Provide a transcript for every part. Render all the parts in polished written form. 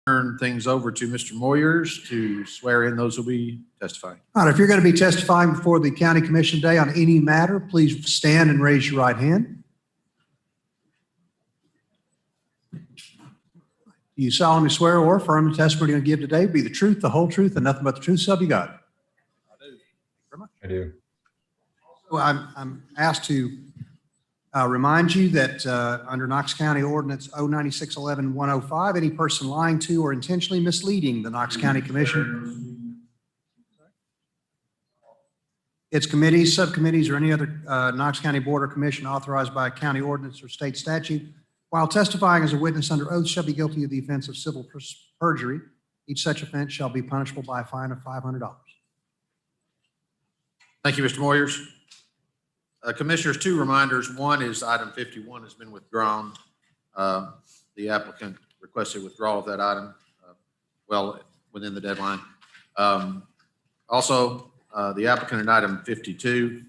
turn things over to Mr. Moyers to swear in those who will be testifying. All right, if you're going to be testifying before the County Commission today on any matter, please stand and raise your right hand. Do you solemnly swear or affirm the testimony you're going to give today will be the truth, the whole truth, and nothing but the truth, so help you God? I do. Very much. I do. Well, I'm asked to remind you that under Knox County Ordinance 09611-105, any person lying to or intentionally misleading the Knox County Commission, its committees, subcommittees, or any other Knox County Board or Commission authorized by a county ordinance or state statute, while testifying as a witness under oath, shall be guilty of the offense of civil perjury. Each such offense shall be punishable by a fine of $500. Thank you, Mr. Moyers. Commissioners, 2 reminders. One is item 51 has been withdrawn. The applicant requested withdrawal of that item well within the deadline. Also, the applicant in item 52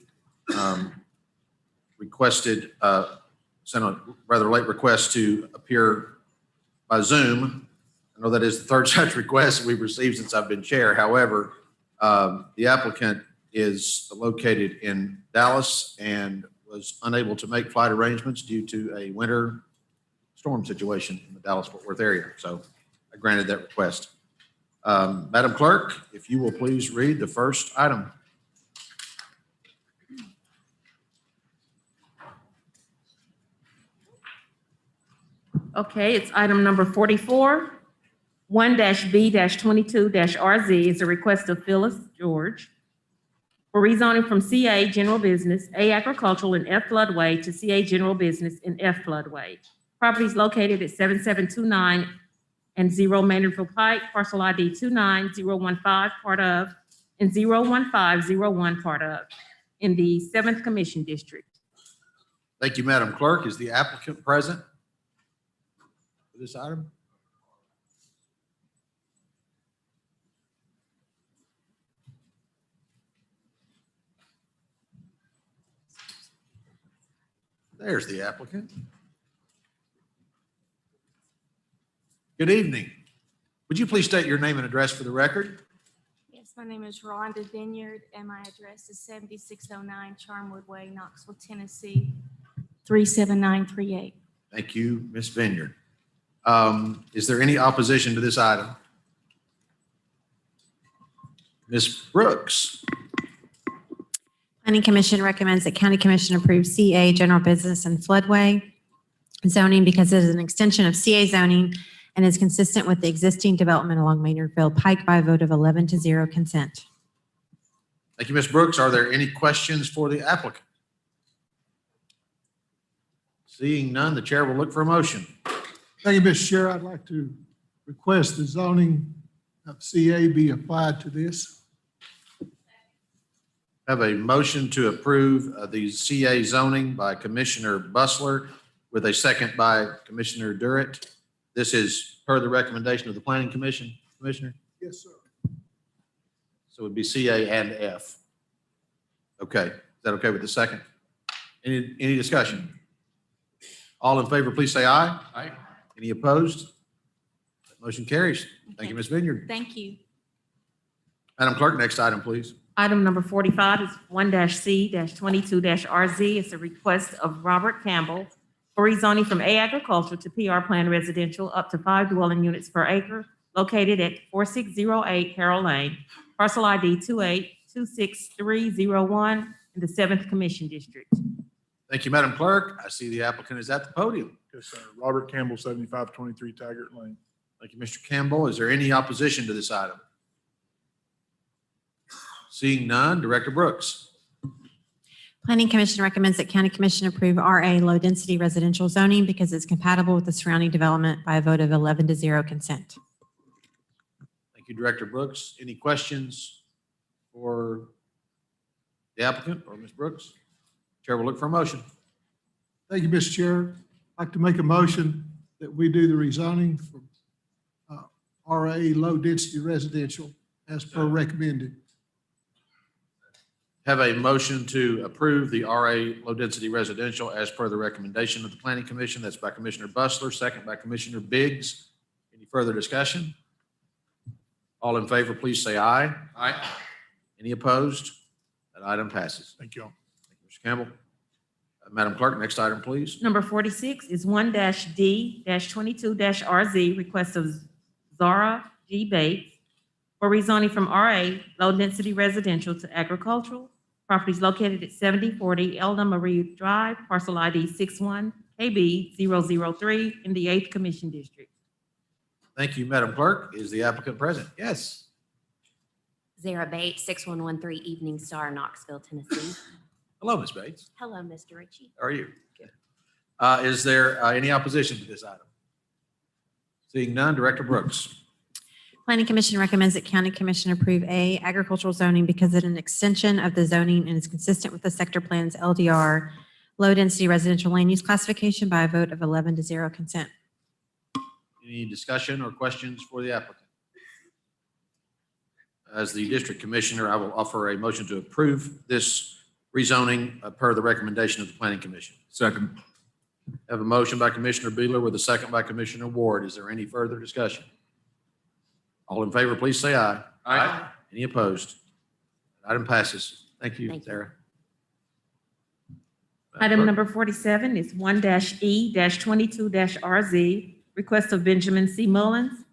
requested, sent a rather late request to appear by Zoom. I know that is the third such request we've received since I've been chair. However, the applicant is located in Dallas and was unable to make flight arrangements due to a winter storm situation in the Dallas-Fort Worth area. So I granted that request. Madam Clerk, if you will please read the first item. Okay, it's item number 44. 1-B-22-RZ is a request of Phyllis George for rezoning from CA General Business, A Agricultural in F Floodway to CA General Business in F Floodway. Property is located at 7729 and 0 Maynardville Pike, parcel ID 29015, part of, and 01501, part of, in the 7th Commission District. Thank you, Madam Clerk. Is the applicant present for this item? There's the applicant. Good evening. Would you please state your name and address for the record? Yes, my name is Rhonda Vineyard, and my address is 7609 Charmwood Way, Knoxville, Tennessee, 37938. Thank you, Ms. Vineyard. Is there any opposition to this item? Ms. Brooks? Planning Commission recommends that County Commission approve CA General Business and Floodway zoning because it is an extension of CA zoning and is consistent with the existing development along Maynardville Pike by a vote of 11-0 consent. Thank you, Ms. Brooks. Are there any questions for the applicant? Seeing none, the chair will look for a motion. Thank you, Mr. Chair. I'd like to request the zoning of CA be applied to this. Have a motion to approve the CA zoning by Commissioner Bustler with a second by Commissioner Durrett. This is per the recommendation of the Planning Commission, Commissioner? Yes, sir. So it would be CA and F. Okay, is that okay with the second? Any discussion? All in favor, please say aye. Aye. Any opposed? That motion carries. Thank you, Ms. Vineyard. Thank you. Madam Clerk, next item, please. Item number 45 is 1-C-22-RZ. It's a request of Robert Campbell for rezoning from A Agricultural to PR Plan Residential up to 5 dwelling units per acre located at 4608 Carroll Lane, parcel ID 2826301 in the 7th Commission District. Thank you, Madam Clerk. I see the applicant is at the podium. Yes, sir. Robert Campbell, 7523 Taggart Lane. Thank you, Mr. Campbell. Is there any opposition to this item? Seeing none, Director Brooks. Planning Commission recommends that County Commission approve RA low-density residential zoning because it's compatible with the surrounding development by a vote of 11-0 consent. Thank you, Director Brooks. Any questions for the applicant or Ms. Brooks? Chair will look for a motion. Thank you, Mr. Chair. I'd like to make a motion that we do the rezoning for RA low-density residential as per recommended. Have a motion to approve the RA low-density residential as per the recommendation of the Planning Commission. That's by Commissioner Bustler, second by Commissioner Biggs. Any further discussion? All in favor, please say aye. Aye. Any opposed? That item passes. Thank you all. Thank you, Mr. Campbell. Madam Clerk, next item, please. Number 46 is 1-D-22-RZ, request of Zara G. Bates for rezoning from RA, low-density residential, to agricultural. Properties located at 7040 Elna Marie Drive, parcel ID 61KB003 in the 8th Commission District. Thank you, Madam Clerk. Is the applicant present? Yes. Zara Bates, 6113 Evening Star, Knoxville, Tennessee. Hello, Ms. Bates. Hello, Mr. Ritchie. How are you? Is there any opposition to this item? Seeing none, Director Brooks. Planning Commission recommends that County Commission approve A, agricultural zoning because it is an extension of the zoning and is consistent with the sector plan's LDR, low-density residential land use classification by a vote of 11-0 consent. Any discussion or questions for the applicant? As the District Commissioner, I will offer a motion to approve this rezoning per the recommendation of the Planning Commission. Second. I have a motion by Commissioner Beeler with a second by Commissioner Ward. Is there any further discussion? All in favor, please say aye. Aye. Any opposed? Item passes. Thank you, Thank you. Sarah. Item number 47 is 1-E-22-RZ, request of Benjamin C. Mullins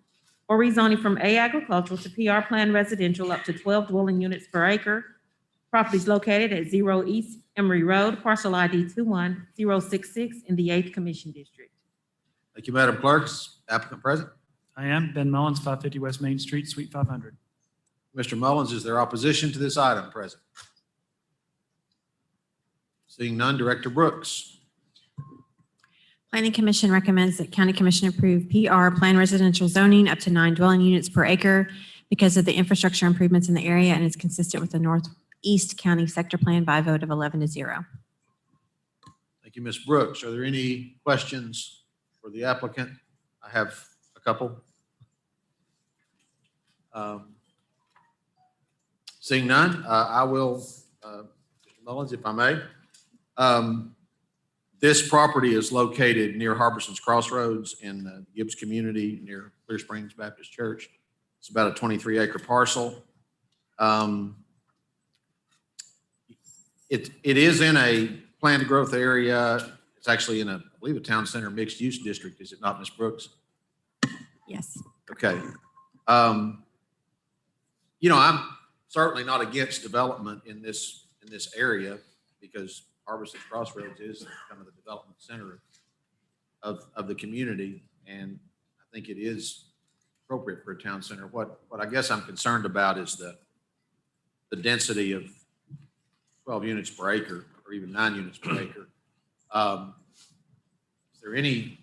for rezoning from A agricultural to PR Plan residential up to 12 dwelling units per acre. Properties located at 0 East Emory Road, parcel ID 21066 in the 8th Commission District. Thank you, Madam Clerk. Is applicant present? I am Ben Mullins, 550 West Main Street, Suite 500. Mr. Mullins, is there opposition to this item present? Seeing none, Director Brooks. Planning Commission recommends that County Commission approve PR Plan residential zoning up to 9 dwelling units per acre because of the infrastructure improvements in the area and is consistent with the Northeast County Sector Plan by a vote of 11-0. Thank you, Ms. Brooks. Are there any questions for the applicant? I have a couple. Seeing none, I will, Mr. Mullins, if I may. This property is located near Harbison's Crossroads in the Gibbs community near Clear Springs Baptist Church. It's about a 23-acre parcel. It is in a planned growth area. It's actually in I believe, a town center mixed use district. Is it not, Ms. Brooks? Yes. Okay. I'm certainly not against development in this area because Harbison's Crossroads is kind of the development center of the community, and I think it is appropriate for a town center. What I guess I'm concerned about is the density of 12 units per acre, or even 9 units per acre. Is there any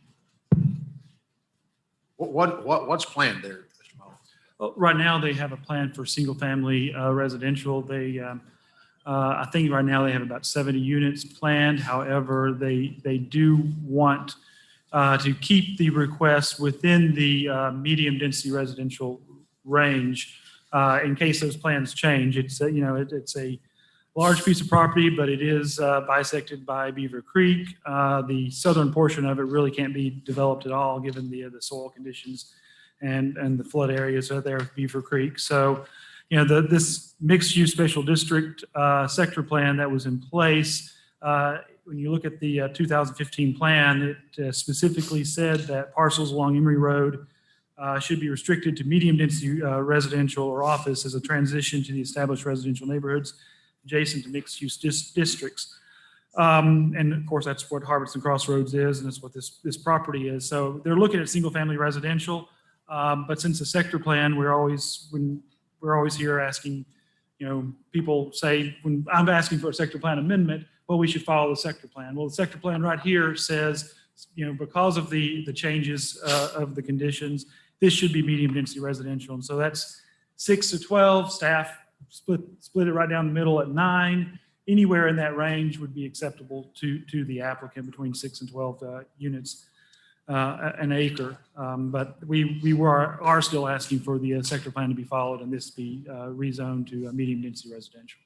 what's planned there, Mr. Mullins? Well, right now, they have a plan for single-family residential. They, I think right now they have about 70 units planned. However, they do want to keep the request within the medium-density residential range in case those plans change. It's a large piece of property, but it is bisected by Beaver Creek. The southern portion of it really can't be developed at all, given the soil conditions and the flood areas are there at Beaver Creek. So, this mixed-use special district sector plan that was in place, when you look at the 2015 plan, it specifically said that parcels along Emory Road should be restricted to medium-density residential or office as a transition to the established residential neighborhoods adjacent to mixed-use districts. And of course, that's what Harbison Crossroads is, and that's what this property is. So they're looking at single-family residential, but since the sector plan, we're always here asking, people say, when I'm asking for a sector plan amendment, well, we should follow the sector plan. Well, the sector plan right here says, because of the changes of the conditions, this should be medium-density residential. And so that's 6 to 12, staff split it right down the middle at 9. Anywhere in that range would be acceptable to the applicant between 6 and 12 units an acre. But we are still asking for the sector plan to be followed and this be rezoned to medium density residential.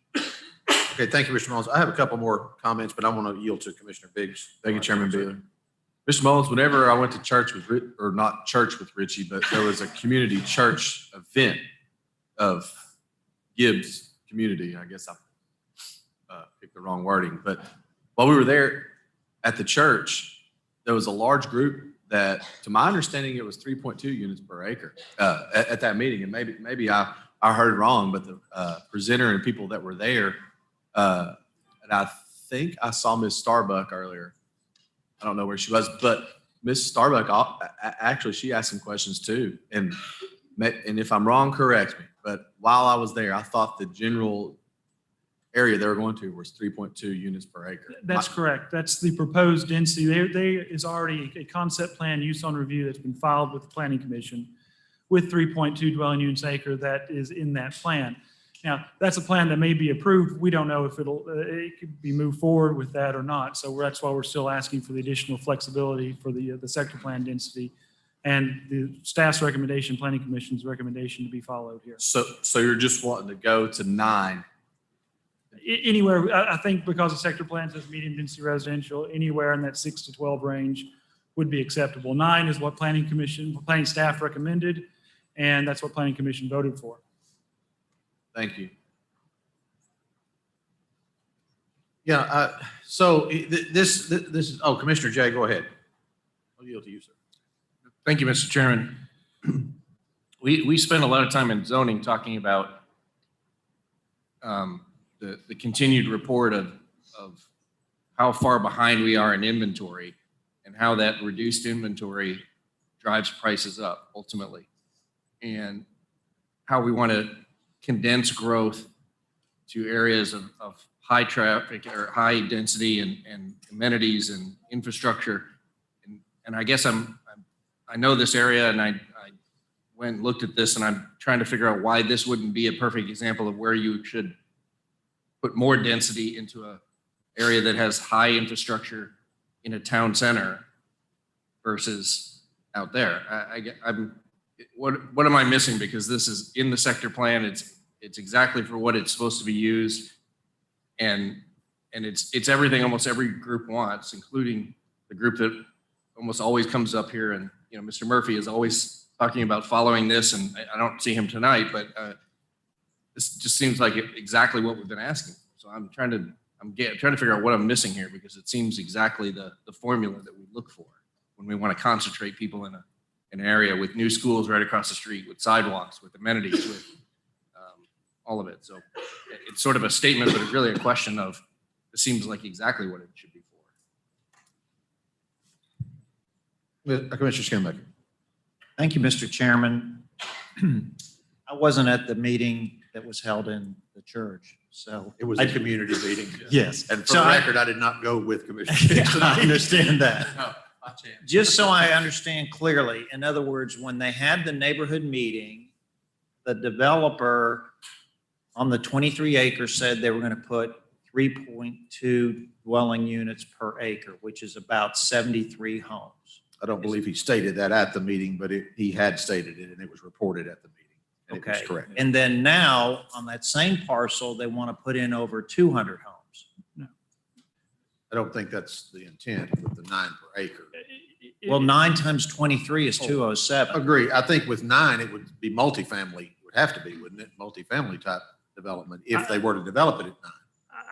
Okay, thank you, Mr. Mullins. I have a couple more comments, but I want to yield to Commissioner Biggs. Thank you, Chairman Beeler. Mr. Mullins, whenever I went to church with, or not church with Richie, but there was a community church event of Gibbs community. I guess I picked the wrong wording, but while we were there at the church, there was a large group that, to my understanding, it was 3.2 units per acre at that meeting. And maybe I heard wrong, but the presenter and people that were there, and I think I saw Miss Starbuck earlier. I don't know where she was, but Miss Starbuck, actually, she asked some questions too. And if I'm wrong, correct me. But while I was there, I thought the general area they were going to was 3.2 units per acre. That's correct. That's the proposed density. There is already a concept plan use on review that's been filed with the Planning Commission with 3.2 dwelling units an acre that is in that plan. Now, that's a plan that may be approved. We don't know if it could be moved forward with that or not. So that's why we're still asking for the additional flexibility for the sector plan density and the staff's recommendation, Planning Commission's recommendation to be followed here. So you're just wanting to go to 9? Anywhere, I think because the sector plan says medium density residential, anywhere in that 6 to 12 range would be acceptable. 9 is what Planning staff recommended, and that's what Planning Commission voted for. Thank you. Yeah, so this is, oh, Commissioner Jay, go ahead. I'll yield to you, sir. Thank you, Mr. Chairman. We spend a lot of time in zoning talking about the continued report of how far behind we are in inventory and how that reduced inventory drives prices up ultimately, and how we want to condense growth to areas of high traffic or high density and amenities and infrastructure. And I guess I know this area, and I went and looked at this, and I'm trying to figure out why this wouldn't be a perfect example of where you should put more density into an area that has high infrastructure in a town center versus out there. What am I missing? Because this is in the sector plan. It's exactly for what it's supposed to be used, and it's everything almost every group wants, including the group that almost always comes up here. And Mr. Murphy is always talking about following this, and I don't see him tonight, but this just seems like exactly what we've been asking. So I'm trying to figure out what I'm missing here, because it seems exactly the formula that we look for when we want to concentrate people in an area with new schools right across the street, with sidewalks, with amenities, with all of it. So it's sort of a statement, but it's really a question of, it seems like exactly what it should be for. Commissioner Skinbaker. Thank you, Mr. Chairman. I wasn't at the meeting that was held in the church, so. It was a community meeting. Yes. And for the record, I did not go with Commissioner. I understand that. No, Just so I understand clearly, in other words, when they had the neighborhood meeting, the developer on the 23 acres said they were going to put 3.2 dwelling units per acre, which is about 73 homes. I don't believe he stated that at the meeting, but he had stated it, and it was reported at the meeting. And Okay. It was correct. And then now, on that same parcel, they want to put in over 200 homes. I don't think that's the intent with the 9 per acre. Well, 9 times 23 is 207. Agree. I think with 9, it would be multifamily. It would have to be, wouldn't it? Multifamily type development if they were to develop it at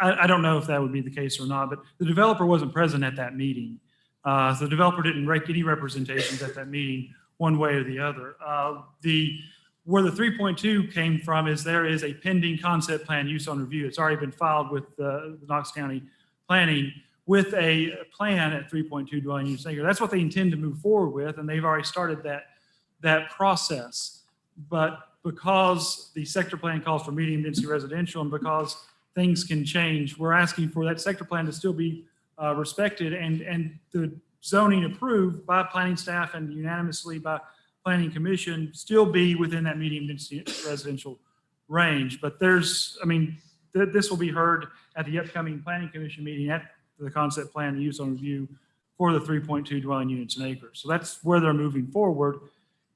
9. I don't know if that would be the case or not, but the developer wasn't present at that meeting. So the developer didn't make any representations at that meeting one way or the other. Where the 3.2 came from is there is a pending concept plan use on review. It's already been filed with the Knox County Planning with a plan at 3.2 dwelling units an acre. That's what they intend to move forward with, and they've already started that process. But because the sector plan calls for medium density residential, and because things can change, we're asking for that sector plan to still be respected and the zoning approved by planning staff and unanimously by Planning Commission still be within that medium density residential range. But this will be heard at the upcoming Planning Commission meeting at the concept plan use on review for the 3.2 dwelling units an acre. So that's where they're moving forward.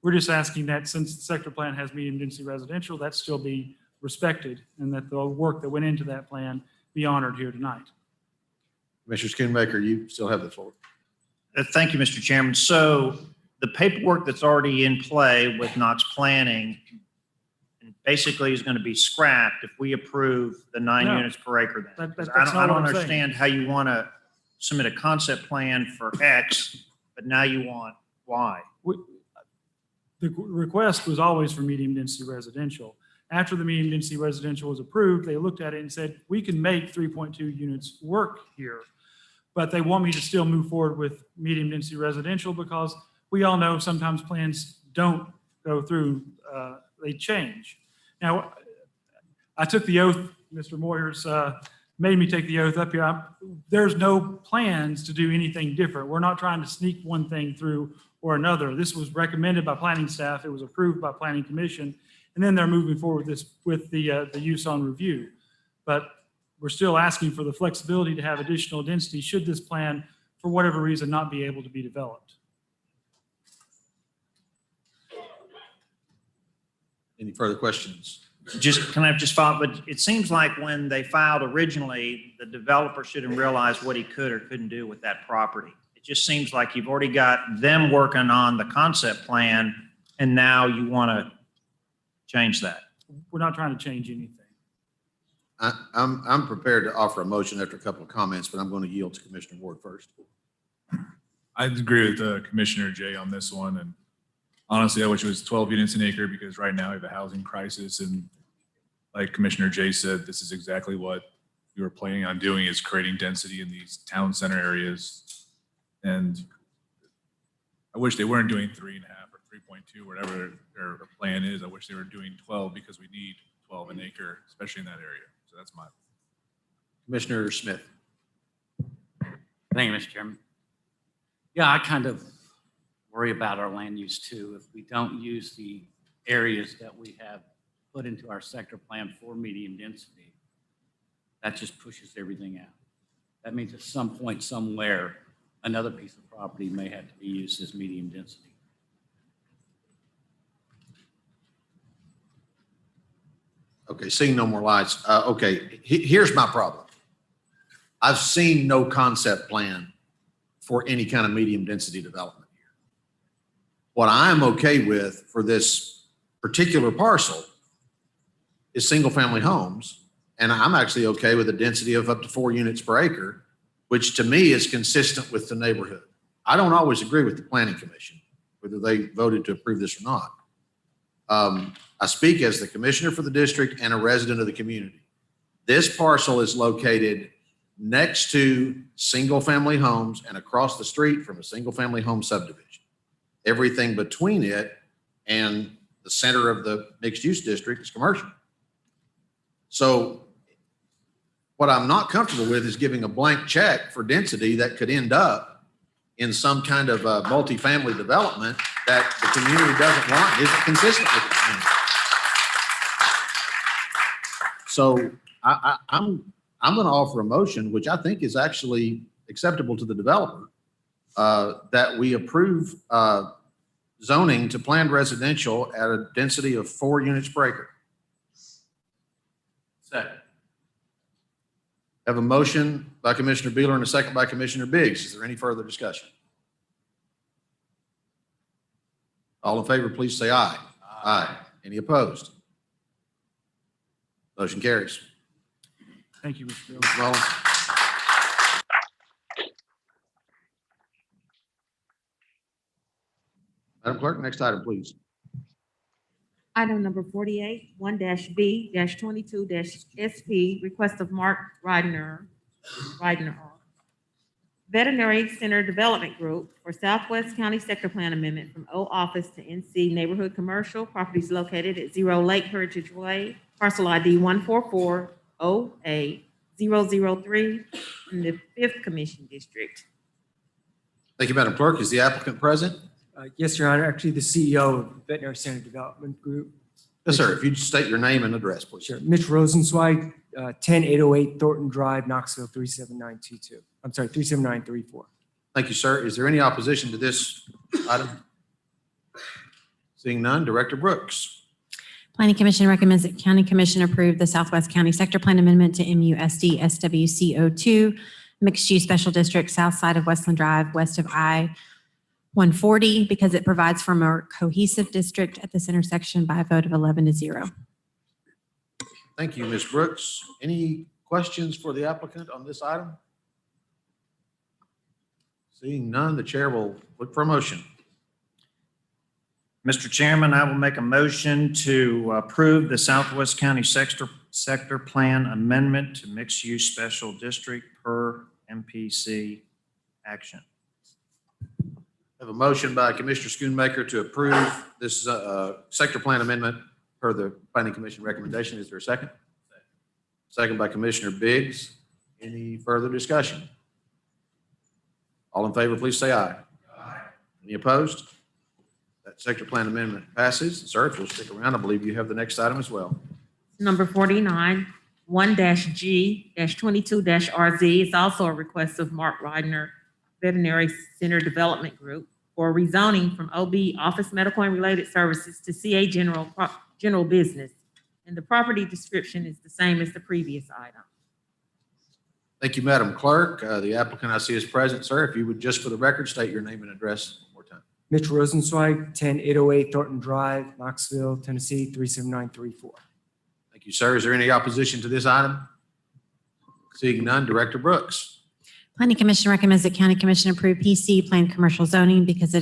We're just asking that since the sector plan has medium density residential, that still be respected and that the work that went into that plan be honored here tonight. Commissioner Skinbaker, you still have the floor. Thank you, Mr. Chairman. So the paperwork that's already in play with Knox Planning basically is going to be scrapped if we approve the 9 No. units per acre then. That- 'Cause that's I not don't what I'm saying. understand how you want to submit a concept plan for X, but now you want Y. The request was always for medium density residential. After the medium density residential was approved, they looked at it and said, we can make 3.2 units work here. But they want me to still move forward with medium density residential because we all know sometimes plans don't go through, they change. Now, I took the oath, Mr. Moyers made me take the oath up here. There's no plans to do anything different. We're not trying to sneak one thing through or another. This was recommended by planning staff. It was approved by planning commission. And then they're moving forward with the use on review. But we're still asking for the flexibility to have additional density should this plan, for whatever reason, not be able to be developed. Any further questions? Just, can I just follow, but it seems like when they filed originally, the developer should have realized what he could or couldn't do with that property. It just seems like you've already got them working on the concept plan, and now you want to change that. We're not trying to change anything. I'm prepared to offer a motion after a couple of comments, but I'm going to yield to Commissioner Ward first. I agree with Commissioner Jay on this one. And honestly, I wish it was 12 units an acre because right now we have a housing crisis. And like Commissioner Jay said, this is exactly what we were planning on doing, is creating density in these town center areas. And I wish they weren't doing 3.5 or 3.2, whatever their plan is. I wish they were doing 12 because we need 12 an acre, especially in that area. So that's my. Commissioner Smith. Thank you, Mr. Chairman. Yeah, I kind of worry about our land use too. If we don't use the areas that we have put into our sector plan for medium density, that just pushes everything out. That means at some point somewhere, another piece of property may have to be used as medium density. Okay, seeing no more lights. Okay, here's my problem. I've seen no concept plan for any kind of medium density development here. What I'm okay with for this particular parcel is single family homes. And I'm actually okay with a density of up to 4 units per acre, which to me is consistent with the neighborhood. I don't always agree with the planning commission, whether they voted to approve this or not. I speak as the commissioner for the district and a resident of the community. This parcel is located next to single-family homes and across the street from a single-family home subdivision. Everything between it and the center of the mixed-use district is commercial. So what I'm not comfortable with is giving a blank check for density that could end up in some kind of a multifamily development that the community doesn't want, isn't consistent with the community. So I'm going to offer a motion, which I think is actually acceptable to the developer, that we approve zoning to planned residential at a density of 4 units per acre. Second. Have a motion by Commissioner Beeler and a second by Commissioner Biggs. Is there any further discussion? All in favor, please say aye. Aye. Any opposed? Motion carries. Thank you, Mr. Bill. Mr. Mullins. Madam Clerk, next item, please. Item number 48, 1-B-22-SP, request of Mark Reidner, Veterinary Center Development Group for Southwest County Sector Plan Amendment from O Office to NC Neighborhood Commercial. Properties located at 0 Lake Heritage Way, parcel ID 144-08-003 in the 5th Commission District. Thank you, Madam Clerk. Is the applicant present? Yes, Your Honor. Actually, the CEO of Veterinary Center Development Group. Yes, sir. If you'd state your name and address, please. Sure. Mitch Rosenzweig, 10808 Thornton Drive, Knoxville, 37922. I'm sorry, 37934. Thank you, sir. Is there any opposition to this item? Seeing none, Director Brooks. Planning Commission recommends that County Commission approve the Southwest County Sector Plan Amendment to MUSD SWCO2 mixed-use special district, south side of Westland Drive, west of I-140, because it provides for a more cohesive district at this intersection by a vote of 11-0. Thank you, Ms. Brooks. Any questions for the applicant on this item? Seeing none, the chair will look for a motion. Mr. Chairman, I will make a motion to approve the Southwest County Sector Plan Amendment to Mixed-Use Special District per MPC action. I have a motion by Commissioner Schoonmaker to approve this sector plan amendment per the Planning Commission recommendation. Is there a second? Second by Commissioner Biggs. Any further discussion? All in favor, please say aye. Aye. Any opposed? That sector plan amendment passes. Sir, if you'll stick around, I believe you have the next item as well. Number 49, 1-G-22-RZ is also a request of Mark Reidner Veterinary Center Development Group for rezoning from OB Office Medical and Related Services to CA General Business. And the property description is the same as the previous item. Thank you, Madam Clerk. The applicant I see is present. Sir, if you would just for the record state your name and address one more time. Mitch Rosenzweig, 10808 Thornton Drive, Knoxville, Tennessee, 37934. Thank you, sir. Is there any opposition to this item? Seeing none, Director Brooks. Planning Commission recommends that County Commission approve PC Planned Commercial Zoning because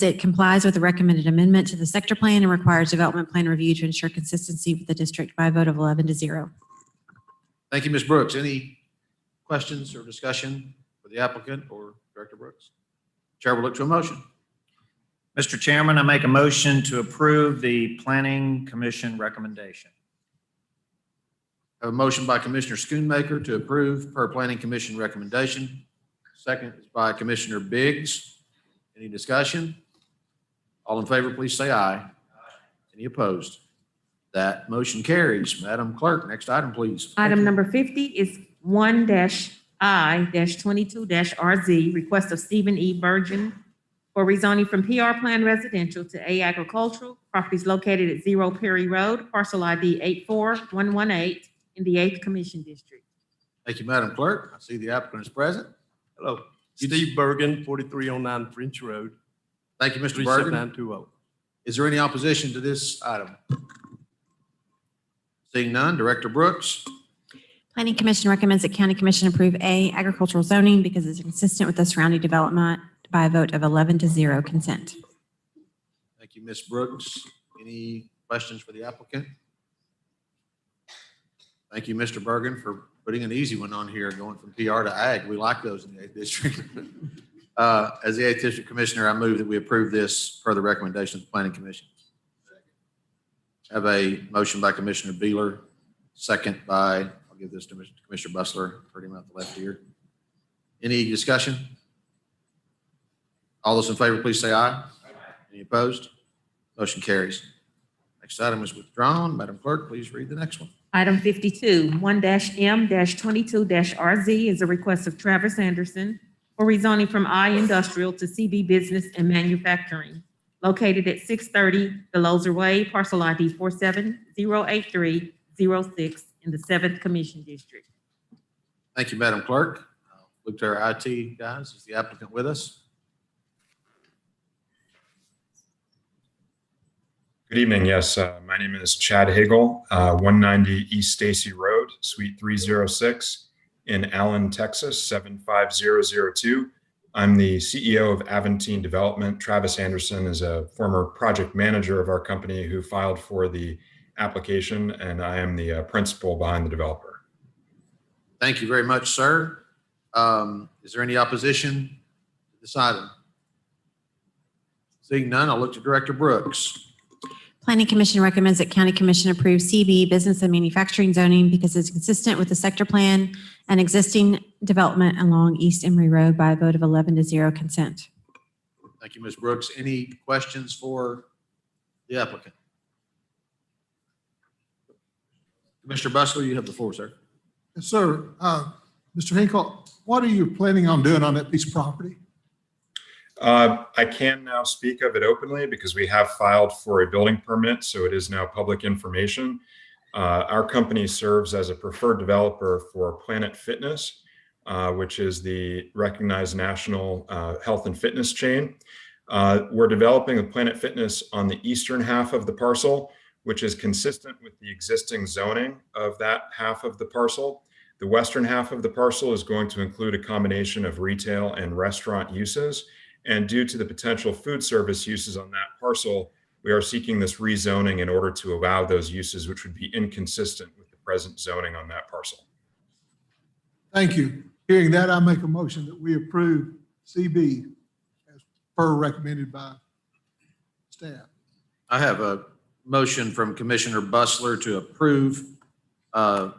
it complies with the recommended amendment to the sector plan and requires development plan review to ensure consistency with the district by a vote of 11-0. Thank you, Ms. Brooks. Any questions or discussion for the applicant or Director Brooks? Chair will look to a motion. Mr. Chairman, I make a motion to approve the Planning Commission recommendation. I have a motion by Commissioner Schoonmaker to approve per Planning Commission recommendation. Second is by Commissioner Biggs. Any discussion? All in favor, please say aye. Any opposed? That motion carries. Madam Clerk, next item, please. Item number 50 is 1-I-22-RZ, request of Stephen E. Burgeon for rezoning from PR Plan Residential to A Agricultural. Properties located at 0 Perry Road, parcel ID 84118 in the 8th Commission District. Thank you, Madam Clerk. I see the applicant is present. Hello, Steve Bergen, 4309 French Road. Thank you, Mr. Bergen. 37920. Is there any opposition to this item? Seeing none, Director Brooks. Planning Commission recommends that County Commission approve A Agricultural Zoning because it's consistent with the surrounding development by a vote of 11-0 consent. Thank you, Ms. Brooks. Any questions for the applicant? Thank you, Mr. Bergen, for putting an easy one on here, going from PR to ag. We like those in the 8th District. As the 8th District Commissioner, I move that we approve this per the recommendation of the Planning Commission. I have a motion by Commissioner Beeler, second by, I'll give this to Commissioner Bustler, heard him out the left ear. Any discussion? All those in favor, please say aye. Any opposed? Motion carries. Next item is withdrawn. Madam Clerk, please read the next one. Item 52, 1-M-22-RZ is a request of Travis Anderson for rezoning from I Industrial to CB Business and Manufacturing, located at 630 Delozer Way, parcel ID 4708306 in the 7th Commission District. Thank you, Madam Clerk. Look to our IT guys. Is the applicant with us? Good evening. Yes, my name is Chad Hagel, 190 East Stacy Road, Suite 306 in Allen, Texas, 75002. I'm the CEO of Aventine Development. Travis Anderson is a former project manager of our company who filed for the application, and I am the principal behind the developer. Thank you very much, sir. Is there any opposition to this item? Seeing none, I'll look to Director Brooks. Planning Commission recommends that County Commission approve CB Business and Manufacturing Zoning because it's consistent with the sector plan and existing development along East Emory Road by a vote of 11-0 consent. Thank you, Ms. Brooks. Any questions for the applicant? Commissioner Bustler, you have the floor, sir. Yes, sir. Mr. Hinkle, what are you planning on doing on that piece of property? I can now speak of it openly because we have filed for a building permit, so it is now public information. Our company serves as a preferred developer for Planet Fitness, which is the recognized national health and fitness chain. We're developing a Planet Fitness on the eastern half of the parcel, which is consistent with the existing zoning of that half of the parcel. The western half of the parcel is going to include a combination of retail and restaurant uses. And due to the potential food service uses on that parcel, we are seeking this rezoning in order to allow those uses, which would be inconsistent with the present zoning on that parcel. Thank you. Hearing that, I make a motion that we approve CB as per recommended by staff. I have a motion from Commissioner Bustler to approve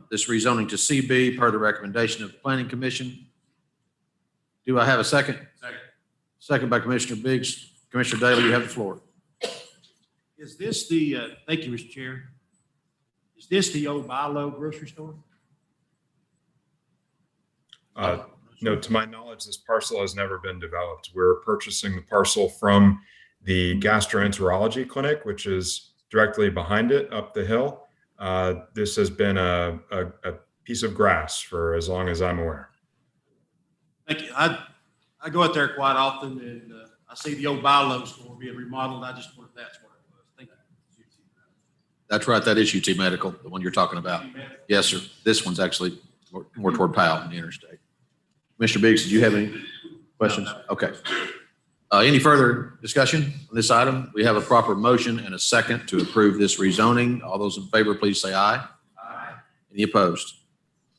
this rezoning to CB per the recommendation of the Planning Commission. Do I have a second? Second. Second by Commissioner Biggs. Commissioner Daly, you have the floor. Is this the, thank you, Mr. Chair. Is this the old Bilo grocery store? No, to my knowledge, this parcel has never been developed. We're purchasing the parcel from the gastroenterology clinic, which is directly behind it up the hill. This has been a piece of grass for as long as I'm aware. Thank you. I go out there quite often and I see the old Bilo store being remodeled. I just wondered if that's what it was. Thank you. That's right. That is UT Medical, the one you're talking about. Yes, sir. This one's actually more toward Powell and the interstate. Mr. Biggs, did you have any questions? No. Okay. Any further discussion on this item? We have a proper motion and a second to approve this rezoning. All those in favor, please say aye. Aye. Any opposed?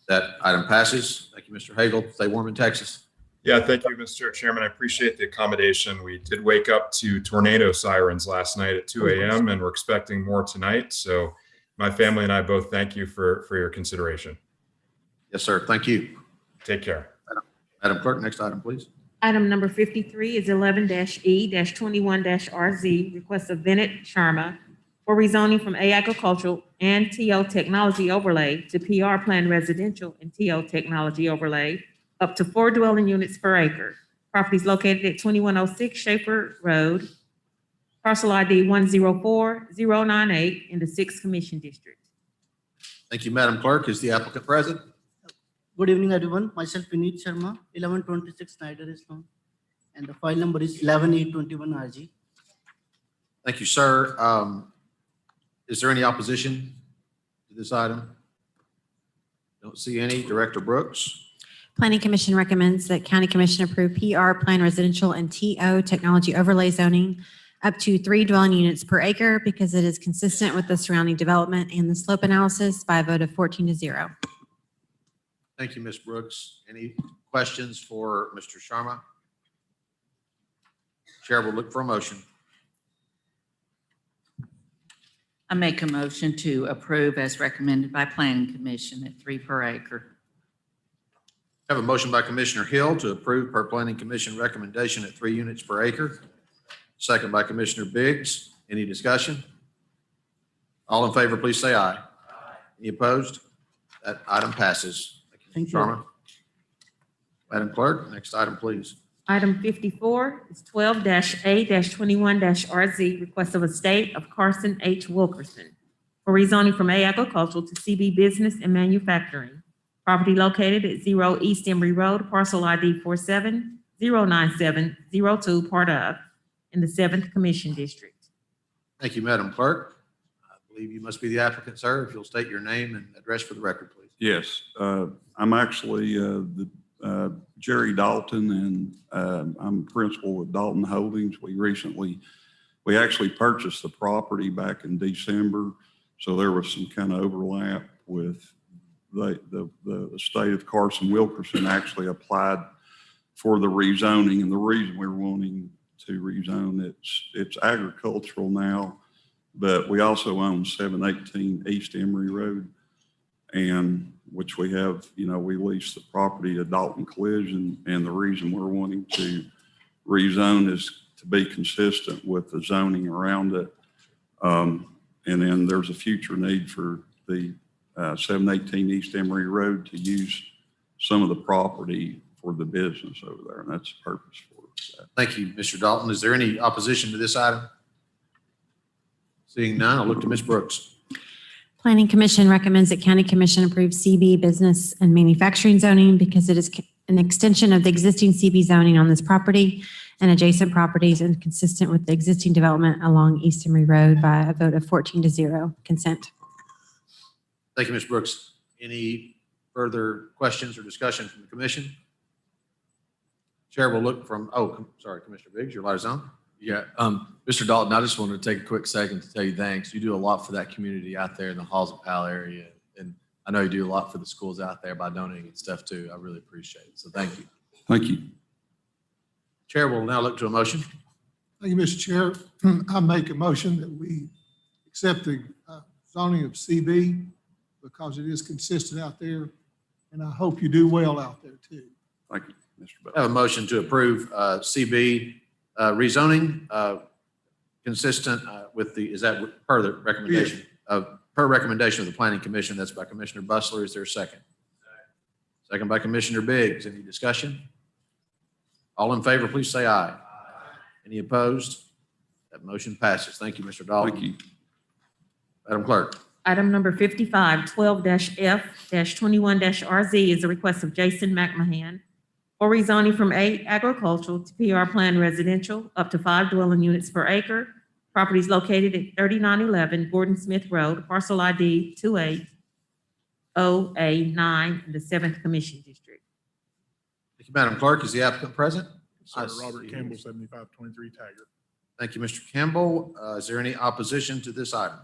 That item passes. Thank you, Mr. Hagel. Stay warm in Texas. Yeah, thank you, Mr. Chairman. I appreciate the accommodation. We did wake up to tornado sirens last night at 2 a.m. and we're expecting more tonight. So my family and I both thank you for your consideration. Yes, sir. Thank you. Take care. Madam Clerk, next item, please. Item number 53 is 11-E-21-RZ, request of Bennett Sharma for rezoning from A agricultural and TO technology overlay to PR plan residential and TO technology overlay up to 4 dwelling units per acre. Properties located at 2106 Schaefer Road, parcel ID 104098 in the 6th Commission District. Thank you, Madam Clerk. Is the applicant present? Good evening, everyone. Myself, Vineet Sharma, 1126 Snyder is known, and the file number is 11-E-21-RG. Thank you, sir. Is there any opposition to this item? Don't see any. Director Brooks? Planning Commission recommends that County Commission approve PR Plan Residential and TO Technology Overlay Zoning up to 3 dwelling units per acre because it is consistent with the surrounding development and the slope analysis by a vote of 14-0. Thank you, Ms. Brooks. Any questions for Mr. Sharma? Chair will look for a motion. I make a motion to approve as recommended by Planning Commission at 3 per acre. I have a motion by Commissioner Hill to approve per Planning Commission recommendation at 3 units per acre. Second by Commissioner Biggs. Any discussion? All in favor, please say aye. Aye. Any opposed? That item passes. Thank you. Sharma. Madam Clerk, next item, please. Item 54 is 12-A-21-RZ, request of estate of Carson H. Wilkerson for rezoning from A agricultural to CB business and manufacturing. Property located at 0 East Emory Road, parcel ID 4709702, part of, in the 7th Commission District. Thank you, Madam Clerk. I believe you must be the applicant, sir. If you'll state your name and address for the record, please. Yes, I'm actually Jerry Dalton, and I'm principal with Dalton Holdings. We actually purchased the property back in December, so there was some kind of overlap with the state of Carson Wilkerson actually applied for the rezoning, and the reason we're wanting to rezone, it's agricultural now, but we also own 718 East Emory Road, and which we have, we lease the property to Dalton Collision, and the reason we're wanting to rezone is to be consistent with the zoning around it. And then there's a future need for the 718 East Emory Road to use some of the property for the business over there, and that's the purpose for that. Thank you, Mr. Dalton. Is there any opposition to this item? Seeing none, I'll look to Ms. Brooks. Planning Commission recommends that County Commission approve CB business and manufacturing zoning because it is an extension of the existing CB zoning on this property and adjacent properties and consistent with the existing development along East Emory Road by a vote of 14-0. Consent. Thank you, Ms. Brooks. Any further questions or discussion from the commission? Chair will look from, sorry, Commissioner Biggs, your light is on. Yeah, Mr. Dalton, I just wanted to take a quick second to tell you thanks. You do a lot for that community out there in the Halls of Powell area. And I know you do a lot for the schools out there by donating and stuff too. I really appreciate it. So thank you. Thank you. Chair will now look to a motion. Thank you, Mr. Chair. I make a motion that we accept the zoning of CB because it is consistent out there, and I hope you do well out there too. Thank you, Mr. Bell. I have a motion to approve CB rezoning consistent with the, is that per the recommendation of, per recommendation of the Planning Commission? That's by Commissioner Bustler. Is there a second? Second by Commissioner Biggs. Any discussion? All in favor, please say aye. Any opposed? That motion passes. Thank you, Mr. Dalton. Thank you. Madam Clerk. Item number 55, 12-F-21-RZ is a request of Jason McMahon for rezoning from A agricultural to PR plan residential up to 5 dwelling units per acre. Properties located at 3911 Gordon Smith Road, parcel ID 280A9 in the 7th Commission District. Thank you, Madam Clerk. Is the applicant present? Sir, Robert Campbell, 7523 Taggart. Thank you, Mr. Campbell. Is there any opposition to this item?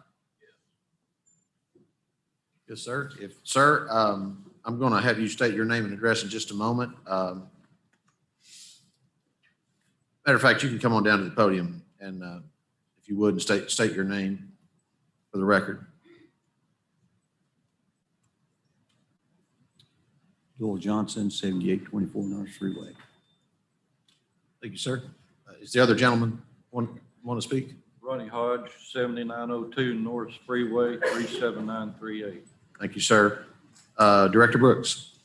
Yes, sir. If, sir, I'm going to have you state your name and address in just a moment. Matter of fact, you can come on down to the podium and if you would, and state your name for the record. Joel Johnson, 7824 North Freeway. Thank you, sir. Is the other gentleman want to speak? Ronnie Hodge, 7902 North Freeway, 37938. Thank you, sir. Director Brooks.